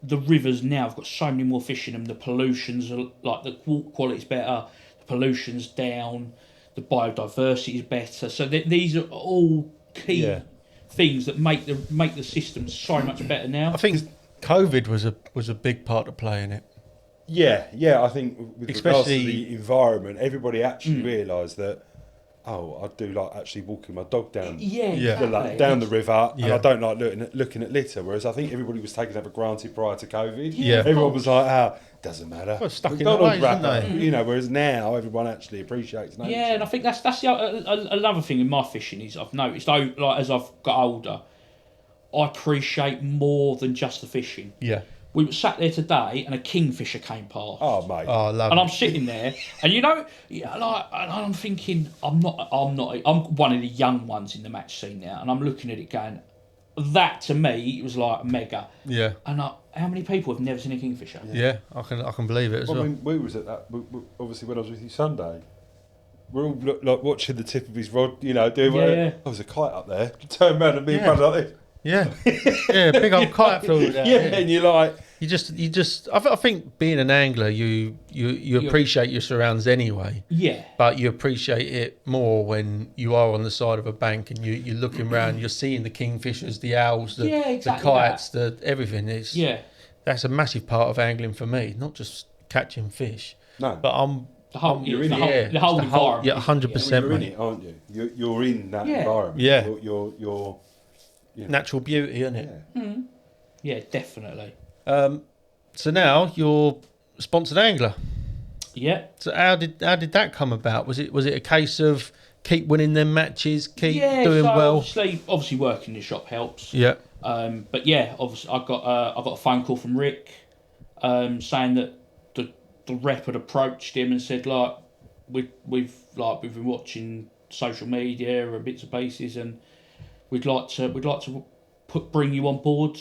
The rivers now have got so many more fish in them. The pollutions are the quality's better. The pollution's down. The biodiversity is better. So these are all key things that make the system so much better now. I think COVID was a big part to play in it. Yeah. I think with regards to Especially- the environment, everybody actually realised that. Oh, I do like actually walking my dog down. Down the river, and I don't like looking at litter. Whereas I think everybody was taking that for granted prior to COVID. Yeah. Everyone was like, doesn't matter. Well, stuck in McDonald's their ways, wrapper, didn't they? you know. Whereas now everyone actually appreciates nature. Yeah, and I think that's another thing in my fishing is I've noticed, as I've got older, I appreciate more than just the fishing. Yeah. We were sat there today, and a kingfisher came past. Oh, mate. Oh, I love And it. I'm sitting there, and and I'm thinking, I'm one of the young ones in the match scene now, and I'm looking at it going, that to me, it was like mega. Yeah. And how many people have never seen a kingfisher? Yeah, I can believe it as well. I mean, we was at that. Obviously, when I was with you Sunday, we're all like watching the tip of his rod, doing whatever. Yeah. Oh, there's a kite up there. Turn around and me and brother like this. Yeah. Yeah, big old kite flew down. And you're like, You just. I think being an angler, you appreciate your surroundings anyway. Yeah. But you appreciate it more when you are on the side of a bank and you're looking around, you're seeing the kingfishers, the owls, the kites, the everything. That's a massive part of angling for me, not just catching fish. no, But The whole environment. Yeah, 100%, you're in mate. it, aren't you? You're in that environment. Yeah. You're Natural beauty, isn't it? yeah. Yeah, definitely. So now you're a sponsored angler. Yeah. So how did that come about? Was it a case of keep winning them matches, keep doing so well? Obviously working in the shop helps. Yeah. But yeah, obviously I got a phone call from Rick, saying that the rep had approached him and said like we've been watching social media and bits and pieces, and we'd like to bring you on board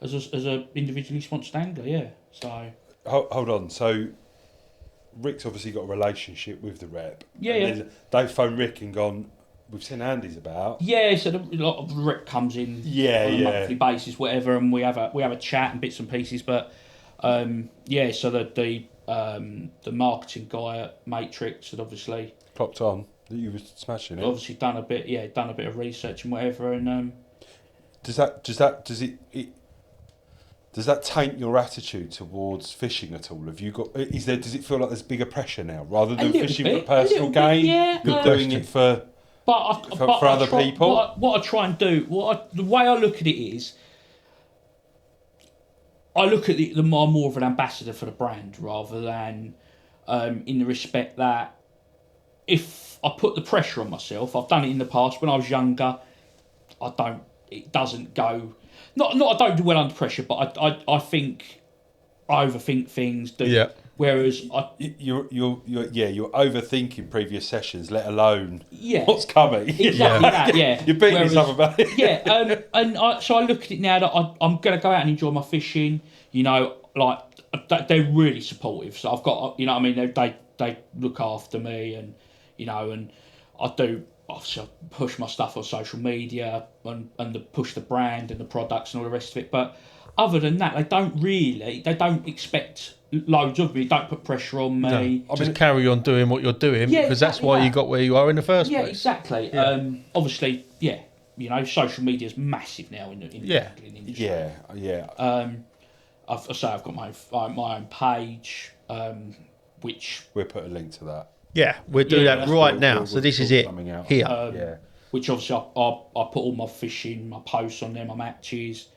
as a individually sponsored angler. Yeah. So Hold on. So Rick's obviously got a relationship with the rep. Yeah, and yeah. Then they've phoned Rick and gone, we've seen Andy's about. yeah, so a lot of Rick comes in on a monthly basis, whatever, and we have a chat and bits and pieces. But so the marketing guy at Matrix had obviously Clocked on that you were smashing it. obviously done a bit of research and whatever, and Does that taint your attitude towards fishing at all? Have you got? Does it feel like there's bigger pressure now rather than little fishing bit, for personal gain? yeah, You're doing it for other people. What I try and do, the way I look at it is, I look at I'm more of an ambassador for the brand rather than in the respect that if I put the pressure on myself, I've done it in the past when I was younger. It doesn't go. Not I don't do well under pressure, but I think I overthink things. Yeah. Whereas You're overthinking previous sessions, let alone Yeah. what's coming. Exactly that, yeah. You're beating yourself about it. Yeah, so I look at it now that I'm going to go out and enjoy my fishing. They're really supportive. So I've got, they look after me, and and I do. Obviously, I push my stuff on social media and push the brand and the products and all the rest of it. But other than that, they don't expect loads of me. Don't put pressure on me. No, just carry on doing what you're doing, because that's why you got where you are in the first place. Yeah, exactly. Yeah. Obviously, social media is massive now in the angling industry. Yeah. I've got my own page, which We'll put a link to that. Yeah, we'll do that right we'll- now. we'll- So this we'll is it coming out. here. which obviously I put all my fishing, my posts on there, my matches,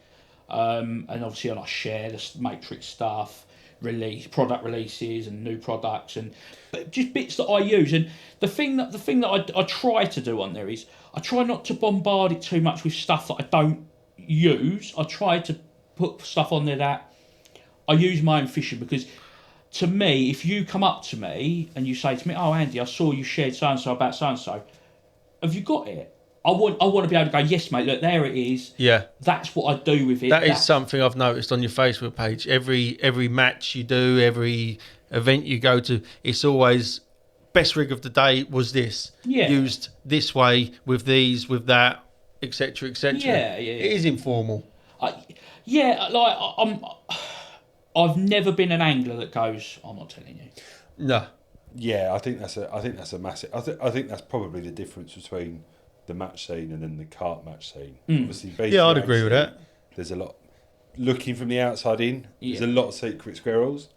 and obviously I share the Matrix stuff, product releases and new products, but just bits that I use. And the thing that I try to do on there is I try not to bombard it too much with stuff that I don't use. I try to put stuff on there that I use my own fishing, because to me, if you come up to me and you say to me, "Oh, Andy, I saw you shared so and so about so and so. Have you got it?" I want to be able to go, "Yes, mate. Look, there it is." Yeah. That's what I do with it. That is something I've noticed on your Facebook page. Every match you do, every event you go to, it's always best rig of the day was this. Yeah. Used this way with these, with that, etc., etc. Yeah. It is informal. I've never been an angler that goes, "I'm not telling you." No. Yeah, I think that's a massive. I think that's probably the difference between the match scene and then the carp match scene. Obviously, Yeah, I'd agree with that. There's a lot looking from the outside in. There's a lot of secret squirrels.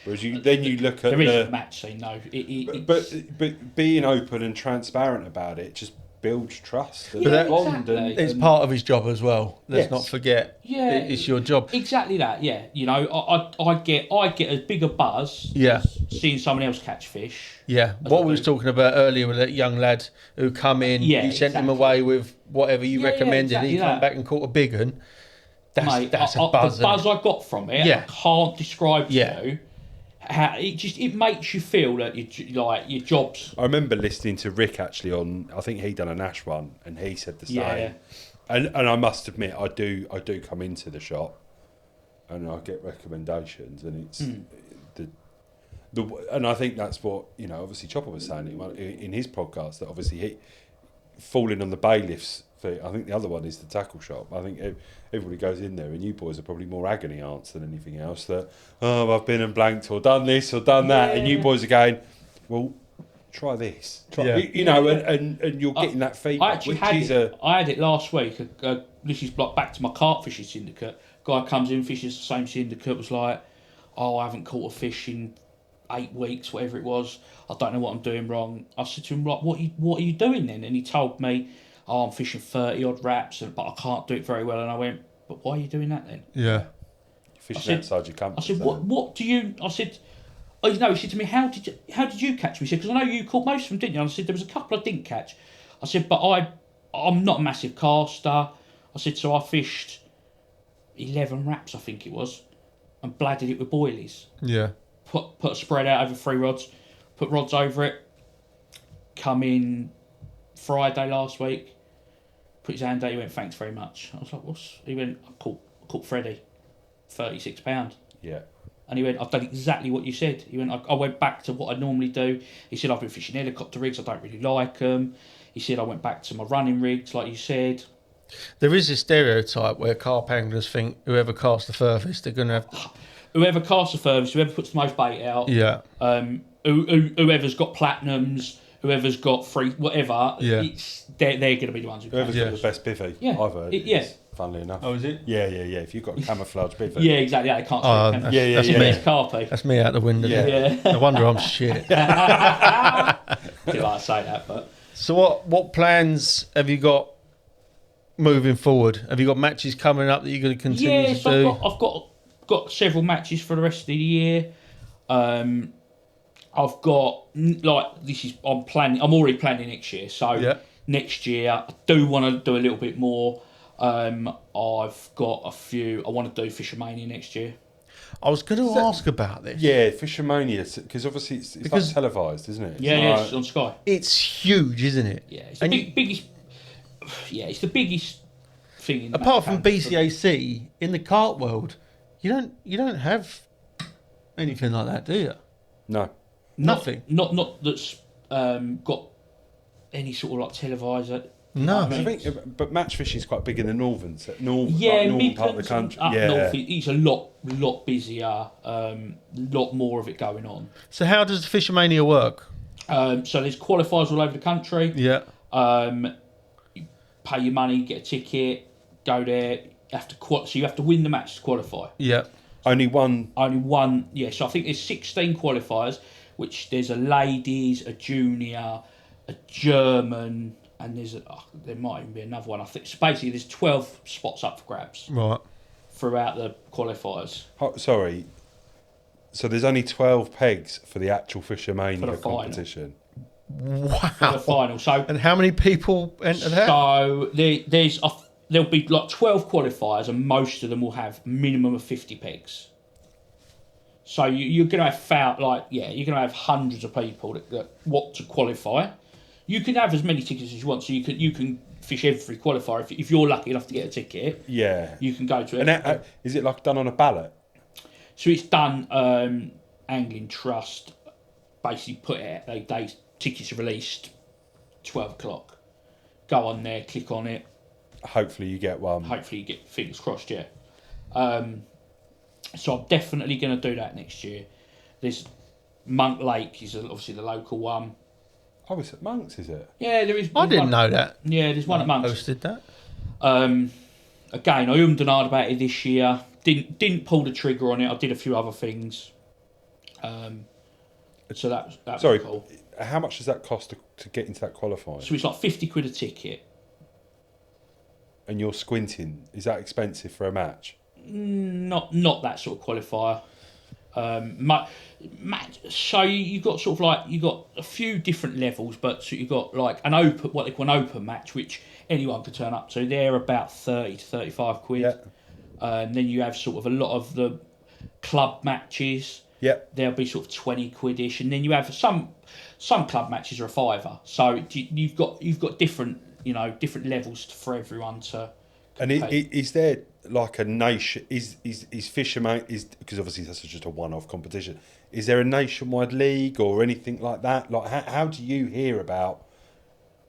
Whereas you look at there is a match scene though. But being open and transparent about it just builds trust. And exactly. It's part of his job as well. Let's not forget. Yeah, it's your job. Exactly that. Yeah, you know, I get as big a buzz. As seeing someone else catch fish. Yeah, what we was talking about earlier with that young lad who come in. You sent him away with whatever you recommended. Exactly, he come back and caught a big one. That's a buzz. The buzz I got from it, I can't describe to you. How it makes you feel that your job's. I remember listening to Rick actually on. I think he done a Nash one, and he said the same. Yeah. And I must admit, I do come into the shop, and I get recommendations, and it's and I think that's what obviously Chopper was saying in his podcast, that obviously he falling on the bailiffs. I think the other one is the tackle shop. I think everybody goes in there, and you boys are probably more agony aunts than anything else. That I've been and blanked or done this or done that, and you boys are going, well, try this, and you're getting that feedback. I had it last week. This is back to my carp fishing syndicate. Guy comes in, fishes the same syndicate. Was like, I haven't caught a fish in 8 weeks, whatever it was. I don't know what I'm doing wrong. I said to him, like, what are you doing then? And he told me, I'm fishing 30 odd wraps, but I can't do it very well. And I went, but why are you doing that then? Yeah. You're fishing outside your comfort zone. I said, what do you... I said, he said to me, how did you catch me? He said, because I know you caught most of them, didn't you? And I said, there was a couple I didn't catch. I said, but I'm not a massive caster. I said, so I fished 11 wraps, I think it was, and bladded it with boilies. Yeah. Put a spread out over 3 rods, put rods over it, come in Friday last week, put his hand out, he went, thanks very much. I was like, what's... He went, I caught Freddie, £36. Yeah. And he went, I've done exactly what you said. He went, I went back to what I normally do. He said, I've been fishing helicopter rigs, I don't really like them. He said, I went back to my running rigs, like you said. There is a stereotype where carp anglers think whoever casts the furthest, they're going to have... Whoever casts the furthest, whoever puts the most bait out. Yeah. Whoever's got platinums, whoever's got free, whatever, they're going to be the ones who... Whoever's got the best bivvy, I've heard. Funnily enough. Oh, is it? Yeah. If you've got a camouflage bivvy. Yeah, exactly. They can't that's It's carpy. That's me out the window. Yeah. No wonder I'm shit. I feel like I say that, but... So what plans have you got moving forward? Have you got matches coming up that you're going to continue to do? I've got several matches for the rest of the year. I've got I'm already planning next year. So next year I do want to do a little bit more. I've got a few. I want to do Fishermania next year. I was going to ask about this. Yeah, Fishermania, because obviously it's like televised, isn't it? It's on Sky. It's huge, isn't it? Yeah, it's the biggest. Yeah, it's the biggest thing. Apart from BCAC in the carp world, you don't have anything like that, do you? No, nothing. Not that's got any sort of televised. No, I think, but match fishing is quite big in the northern part of the country. North, it's a lot busier, lot more of it going on. So how does Fishermania work? So there's qualifiers all over the country. Yeah. You pay your money, get a ticket, go there. So you have to win the match to qualify. Yeah. Only one. Yeah. So I think there's 16 qualifiers, which there's a ladies, a junior, a German. And there might even be another one. I think basically there's 12 spots up for grabs. Right. Throughout the qualifiers. Sorry. So there's only 12 pegs for the actual Fishermania competition. Wow. For the final. So. And how many people enter that? So there'll be like 12 qualifiers, and most of them will have minimum of 50 pegs. So you're going to have you're going to have hundreds of people that want to qualify. You can have as many tickets as you want, so you can fish every qualifier. If you're lucky enough to get a ticket, you can go to it. And is it like done on a ballot? So it's done. Angling Trust basically put it out. Tickets are released 12 o'clock. Go on there, click on it. Hopefully you get one. Hopefully you get, fingers crossed, yeah. So I'm definitely going to do that next year. There's Monk Lake is obviously the local one. Oh, it's at Monk's, is it? Yeah, there is. I didn't know that. Yeah, there's one at Monk's. Hosted that. Again, I ummed and ahed about it this year. Didn't pull the trigger on it. I did a few other things. So that was cool. How much does that cost to get into that qualifier? So it's like 50 quid a ticket. And you're squinting. Is that expensive for a match? Not that sort of qualifier. So you got sort of like you got a few different levels, but so you got like what they call an open match, which anyone can turn up to. They're about 30 to 35 quid. Yeah. And then you have sort of a lot of the club matches. Yeah. They'll be sort of 20 quid-ish, and then you have some club matches are a fiver. So you've got different levels for everyone to compete. And is there like a nation? Is Fisherman because obviously that's just a one-off competition. Is there a nationwide league or anything like that? Like how do you hear about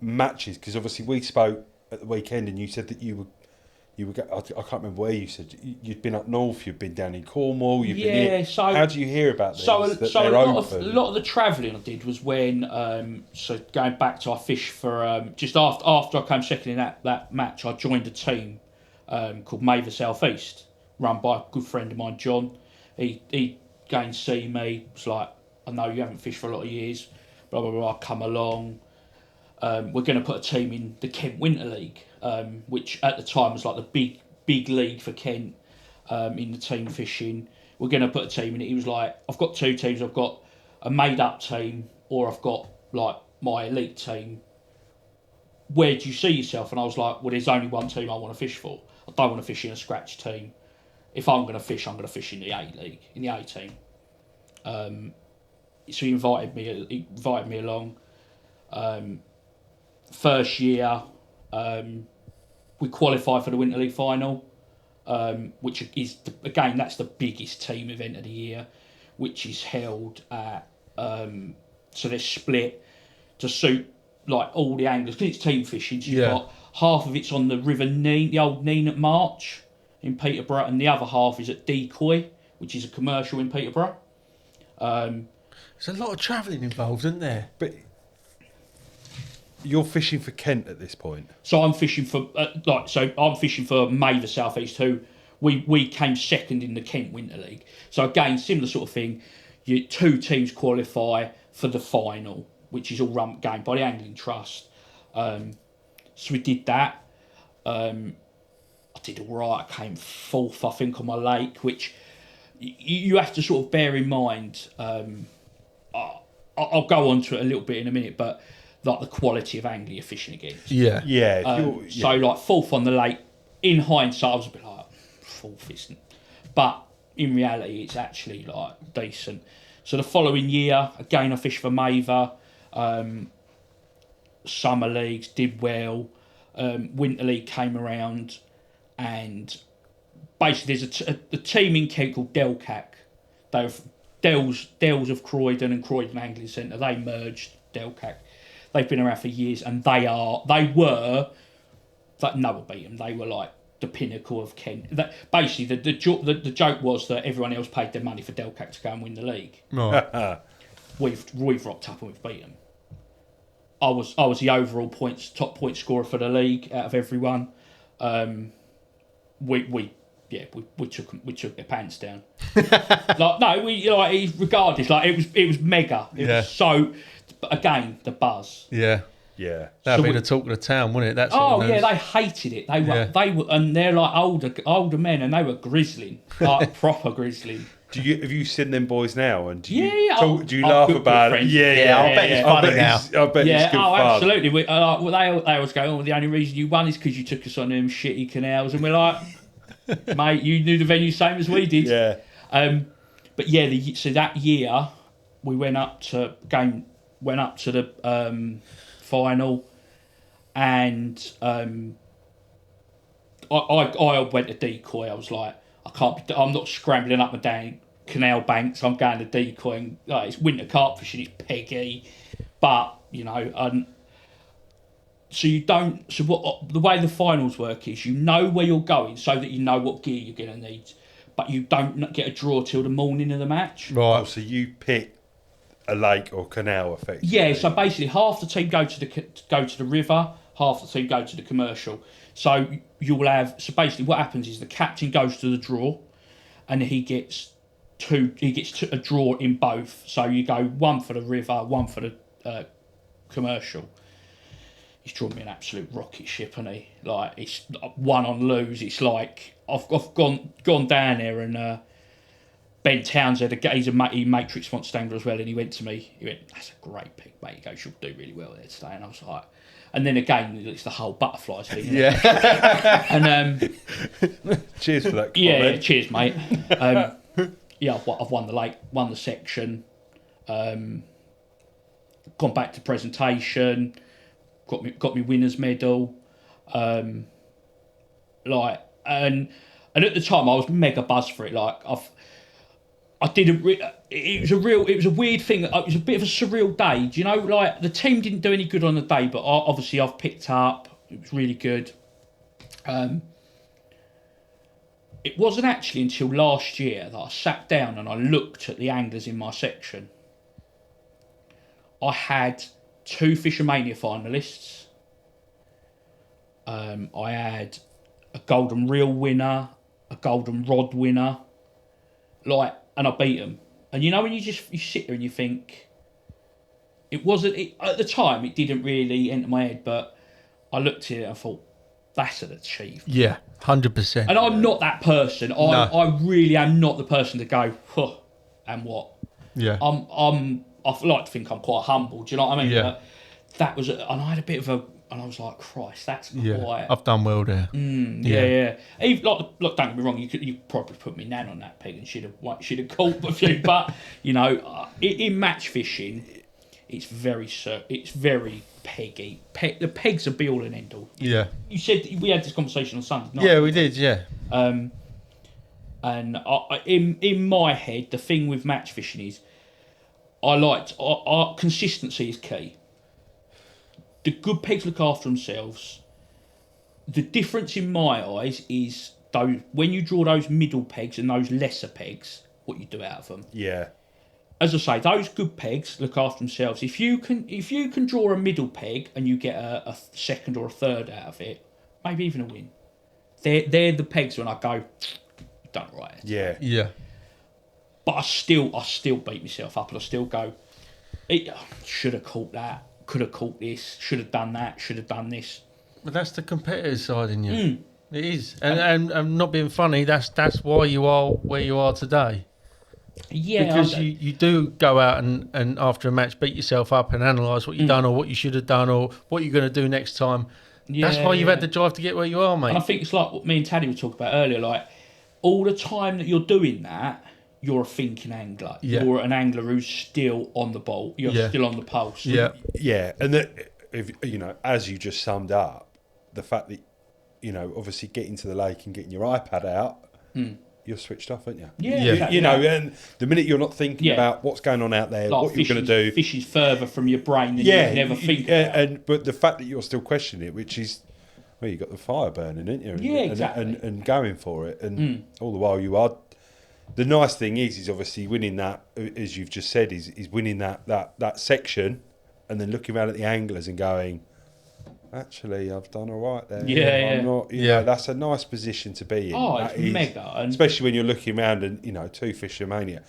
matches? Because obviously we spoke at the weekend, and you said that you were. I can't remember where you said you'd been up north. You've been down in Cornwall. You've been here. So how do you hear about this? So a lot of the travelling I did was when. So going back to I fished for just after I came second in that match, I joined a team called Maver South East, run by a good friend of mine, John. He came and see me. Was like, I know you haven't fished for a lot of years. Blah blah blah. Come along. We're going to put a team in the Kent Winter League, which at the time was like the big league for Kent in the team fishing. We're going to put a team in it. He was like, I've got two teams. I've got a made-up team, or I've got like my elite team. Where do you see yourself? And I was like, well, there's only one team I want to fish for. I don't want to fish in a scratch team. If I'm going to fish, I'm going to fish in the A League, in the A team. So he invited me along. First year, we qualified for the Winter League final, which is that's the biggest team event of the year, which is held at. So they're split to suit like all the anglers because it's team fishing. So you've got half of it's on the River Nene, the old Nene at March in Peterborough, and the other half is at Decoy, which is a commercial in Peterborough. There's a lot of travelling involved, isn't there? But you're fishing for Kent at this point. So I'm fishing for I'm fishing for Maver South East, who we came second in the Kent Winter League. So again, similar sort of thing. Two teams qualify for the final, which is all run game by the Angling Trust. So we did that. I did all right. I came fourth, I think, on my lake, which you have to sort of bear in mind. I'll go on to it a little bit in a minute, but like the quality of angling you're fishing against. Yeah. So like fourth on the lake, in hindsight, I was a bit like fourth, isn't? But in reality, it's actually like decent. So the following year, again, I fished for Maver, summer leagues, did well. Winter League came around, and basically there's a team in Kent called Delcac. Dells of Croydon and Croydon Angling Centre. They merged Delcac. They've been around for years, and they were like no one beat them. They were like the pinnacle of Kent. Basically, the joke was that everyone else paid their money for Delcac to go and win the league. Right. We've rocked up and we've beat them. I was the overall top point scorer for the league out of everyone. We took their pants down. Regardless, it was mega. It was so. But again, the buzz. Yeah. That'd be the talk of the town, wouldn't it? That's they hated it. They were, and they're like older men, and they were grizzling, like proper grizzling. Have you seen them boys now? And do you laugh good about friends. it? Yeah. I bet it's funny now. I bet it's good fun. Absolutely. They always go, the only reason you won is because you took us on them shitty canals, and we're like, mate, you knew the venue same as we did. Yeah. But yeah, so that year we went up to the final, and I went to Decoy. I was like, I'm not scrambling up and down canal banks. I'm going to Decoy, and it's winter carp fishing. It's peggy, but so you don't. So the way the finals work is, you know where you're going, so that you know what gear you're going to need, but you don't get a draw till the morning of the match. Right. So you pick a lake or canal, effectively. Yeah. So basically, half the team go to the river, half the team go to the commercial. So you'll have. So basically, what happens is the captain goes to the draw, and he gets he gets a draw in both. So you go one for the river, one for the commercial. He's drawn me an absolute rocket ship, hasn't he? Like, it's one on lose. It's like I've gone down there, and Ben Townsend, he matrix wants Stangler as well, and he went to me. He went, "That's a great pick, mate." He goes, "You'll do really well there today." And I was like, and then again, it's the whole butterflies thing. Yeah. And cheers for that comment. Yeah, cheers, mate. Yeah, I've won the lake, won the section, gone back to presentation, got me winner's medal, and at the time I was mega buzzed for it. Like it was a weird thing. It was a bit of a surreal day. Do you know, like, the team didn't do any good on the day, but obviously I've picked up. It was really good. It wasn't actually until last year that I sat down and I looked at the anglers in my section. I had 2 Fishermania finalists. I had a golden reel winner, a golden rod winner, and I beat them. And you know, when you sit there and you think, at the time it didn't really enter my head, but I looked at it and I thought, that's an achievement. Yeah, 100%. And I'm not that person. I really am not the person to go, huh, and what? Yeah. I like to think I'm quite humble. Do you know what I mean? Yeah. But that was, and I had a bit of a, and I was like, Christ, that's quite. Yeah, I've done well there. Yeah. Even, look, don't get me wrong. You probably put me nan on that peg and she'd have caught a few. But you know, in match fishing, it's very peggy. The pegs are be all and end all. Yeah. You said we had this conversation on Sunday night. Yeah, we did. Yeah. And in my head, the thing with match fishing is, consistency is key. The good pegs look after themselves. The difference in my eyes is when you draw those middle pegs and those lesser pegs, what you do out of them. Yeah. As I say, those good pegs look after themselves. If you can draw a middle peg and you get a second or a third out of it, maybe even a win. They're the pegs when I go, you've done it right. Yeah. Yeah. But I still beat myself up, and I still go, should have caught that, could have caught this, should have done that, should have done this. But that's the competitive side in you. It is, and not being funny. That's why you are where you are today. Yeah, because you do go out and after a match beat yourself up and analyse what you've done or what you should have done or what you're going to do next time. Yeah, that's why you've had the drive to get where you are, mate. And I think it's like what me and Taddy were talking about earlier. Like, all the time that you're doing that, you're a thinking angler. Yeah. You're an angler who's still on the ball. You're still on the pulse. Yeah, yeah. And if you know, as you just summed up, the fact that, you know, obviously getting to the lake and getting your iPad out, you're switched off, aren't you? Yeah. Exactly. You know, and the minute you're not thinking about what's going on out there, like what you're going to do, fish is further from your brain than you never think about. But the fact that you're still questioning it, which is, well, you got the fire burning, didn't you? Yeah, exactly. And going for it, and all the while you are. The nice thing is obviously winning that, as you've just said, is winning that section, and then looking around at the anglers and going, actually, I've done all right there. I'm not, you know, that's a nice position to be in. Oh, it's mega. And especially when you're looking around and, you know, 2 Fishermania.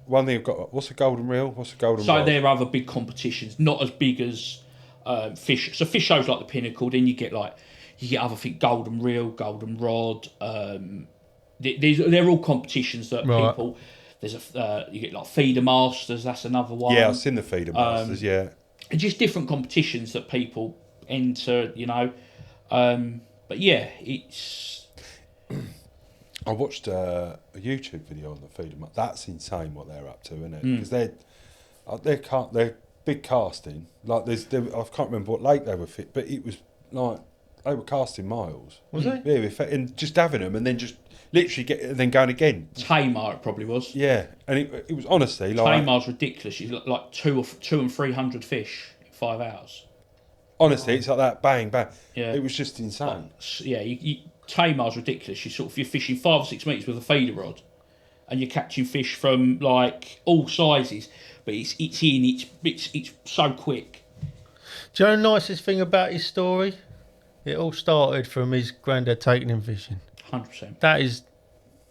One thing I've got, what's a golden reel? What's a golden rod? So there are other big competitions, not as big as fish. So fish shows like the Pinnacle. Then you get other things, golden reel, golden rod. They're all competitions that people. There's you get like feeder masters. That's another one. Yeah, I've seen the feeder masters. Yeah, just different competitions that people enter. You know, but yeah, it's. I watched a YouTube video on the feeder masters. That's insane what they're up to, isn't it? Because they're big casting. Like I can't remember what lake they were fit, but it was like they were casting miles. Was it? Yeah, and just having them and then just. Literally and then going again. Tamar, it probably was. Yeah, and it was honestly like Tamar's ridiculous. You like 200 and 300 fish in 5 hours. Honestly, it's like that, bang bang. Yeah, it was just insane. Tamar's ridiculous. You're fishing 5 or 6 metres with a feeder rod, and you're catching fish from like all sizes. But it's so quick. Do you know the nicest thing about his story? It all started from his granddad taking him fishing. 100%. That is,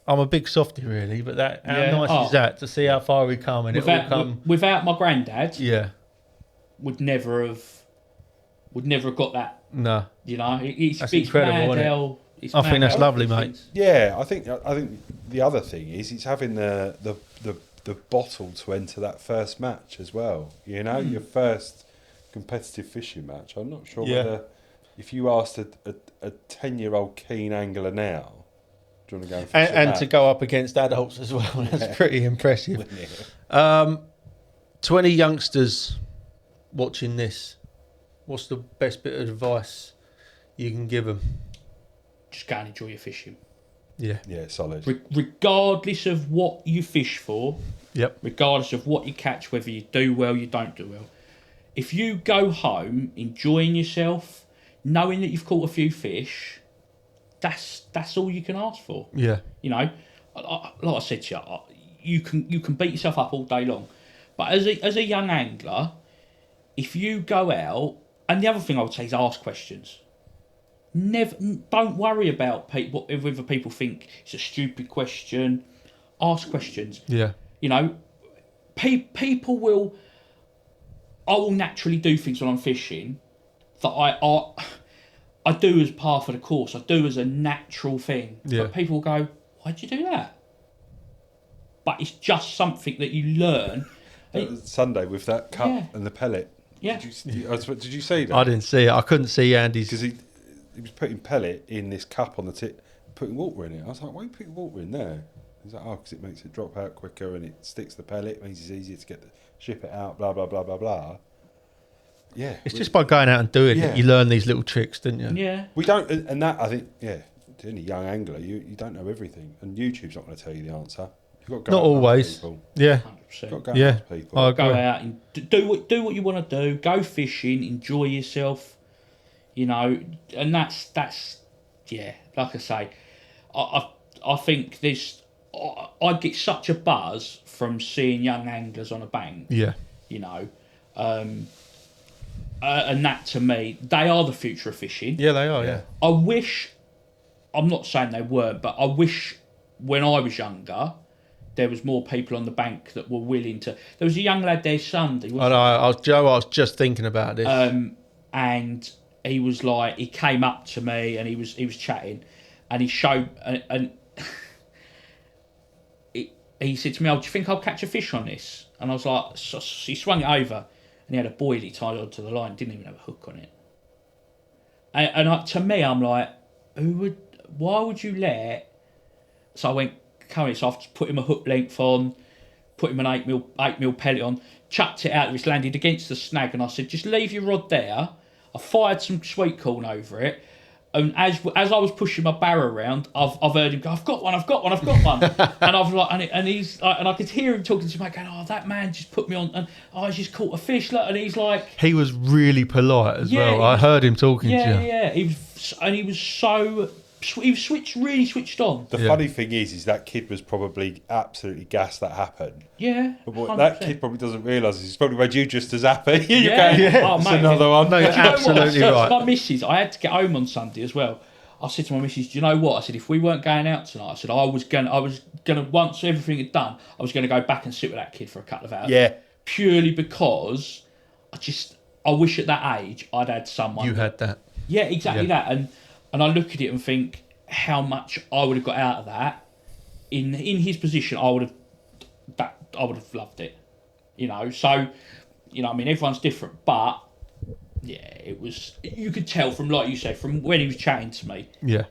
I'm a big softy, really, but how nice is that to see how far we come and without my granddad? Yeah, would never have got that. No, it's incredible. Isn't it? I think that's lovely, mate. Yeah, I think the other thing is it's having the bottle to enter that first match as well. Your first competitive fishing match. I'm not sure whether if you asked a 10-year-old keen angler now, do you want to go and fish and to go up against adults as well, that's pretty impressive. 20 youngsters watching this, what's the best bit of advice you can give them? Just go and enjoy your fishing. Yeah, solid. Regardless of what you fish for, regardless of what you catch, whether you do well, you don't do well. If you go home enjoying yourself, knowing that you've caught a few fish, that's all you can ask for. Yeah. Like I said to you, you can beat yourself up all day long, but as a young angler, if you go out, and the other thing I would say is ask questions. Don't worry about whether people think it's a stupid question. Ask questions. Yeah. People will. I will naturally do things when I'm fishing that I do as part of the course. I do as a natural thing. Yeah. But people will go, "Why'd you do that?" But it's just something that you learn. That was Sunday with that cup and the pellet. Yeah. Did you see that? I didn't see it. I couldn't see Andy's. Because he was putting pellet in this cup on the tip, putting water in it. I was like, why are you putting water in there? He's like, because it makes it drop out quicker and it sticks the pellet. It means it's easier to ship it out, blah, blah, blah, blah, blah. Yeah. It's just by going out and doing it, you learn these little tricks, don't you? Yeah. We don't, and that, I think, to any young angler, you don't know everything. And YouTube's not going to tell you the answer. You've got to go Not always. People. Yeah. 100%. You've got to go and people. I agree. Go out and do what you want to do. Go fishing, enjoy yourself. And that's like I say, I think this. I get such a buzz from seeing young anglers on a bank. Yeah. And that to me, they are the future of fishing. Yeah, they are. Yeah. I wish. I'm not saying they weren't, but I wish when I was younger, there was more people on the bank that were willing to. There was a young lad there Sunday. I was just thinking about this. And he was like, he came up to me and he was chatting, and he showed and he said to me, "Oh, do you think I'll catch a fish on this?" And I was like, so he swung it over, and he had a boilie tied onto the line, didn't even have a hook on it. And to me, I'm like, why would you let? So I went, come here, so I've put him a hook length on, put him an 8mm pellet on, chucked it out, it was landed against the snag, and I said, just leave your rod there. I fired some sweet corn over it, and as I was pushing my barrow around, I've heard him go, I've got one, and I've like, and he's like, and I could hear him talking to me, going, "Oh, that man just put me on, and I just caught a fish," and he's like, he was really polite as well. I heard him talking to you. Yeah, he was really switched on. The funny thing is that kid was probably absolutely gassed that happened. Yeah. But what that kid probably doesn't realise is he's probably made you just as happy. Oh, mate, another one. No, you're absolutely right. My missus, I had to get home on Sunday as well. I said to my missus, "Do you know what?" I said, "If we weren't going out tonight," I said, I was gonna once everything had done, I was gonna go back and sit with that kid for a couple of hours. Yeah. Purely because I wish at that age I'd had someone. You had that. Yeah, exactly that. And I look at it and think how much I would have got out of that. In his position, I would have loved it. So, I mean, everyone's different, but yeah, it was. You could tell from, like you said, from when he was chatting to me. Yeah.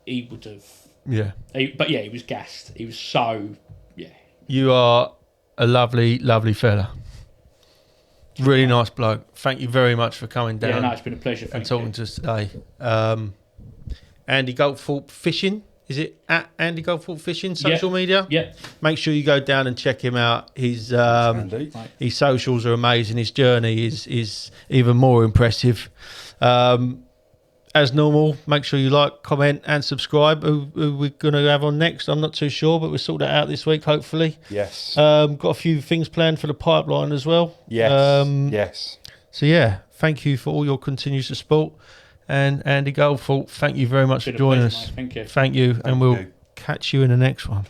He would have. Yeah. But yeah, he was gassed. He was so. Yeah. You are a lovely, lovely fella. Really nice bloke. Thank you very much for coming down. Yeah, no, it's been a pleasure. And talking to us today. Andy Goldthorpe Fishing. Is it at Andy Goldthorpe Fishing social media? Yeah. Make sure you go down and check him out. His socials are amazing. His journey is even more impressive. As normal, make sure you like, comment and subscribe. Who we're going to have on next, I'm not too sure, but we'll sort that out this week, hopefully. Yes. Got a few things planned for the pipeline as well. Yes. Yes. So, yeah, thank you for all your continued support. And Andy Goldthorpe, thank you very much for joining us. Mate. Thank you. Thank you. Thank you. Catch you in the next one.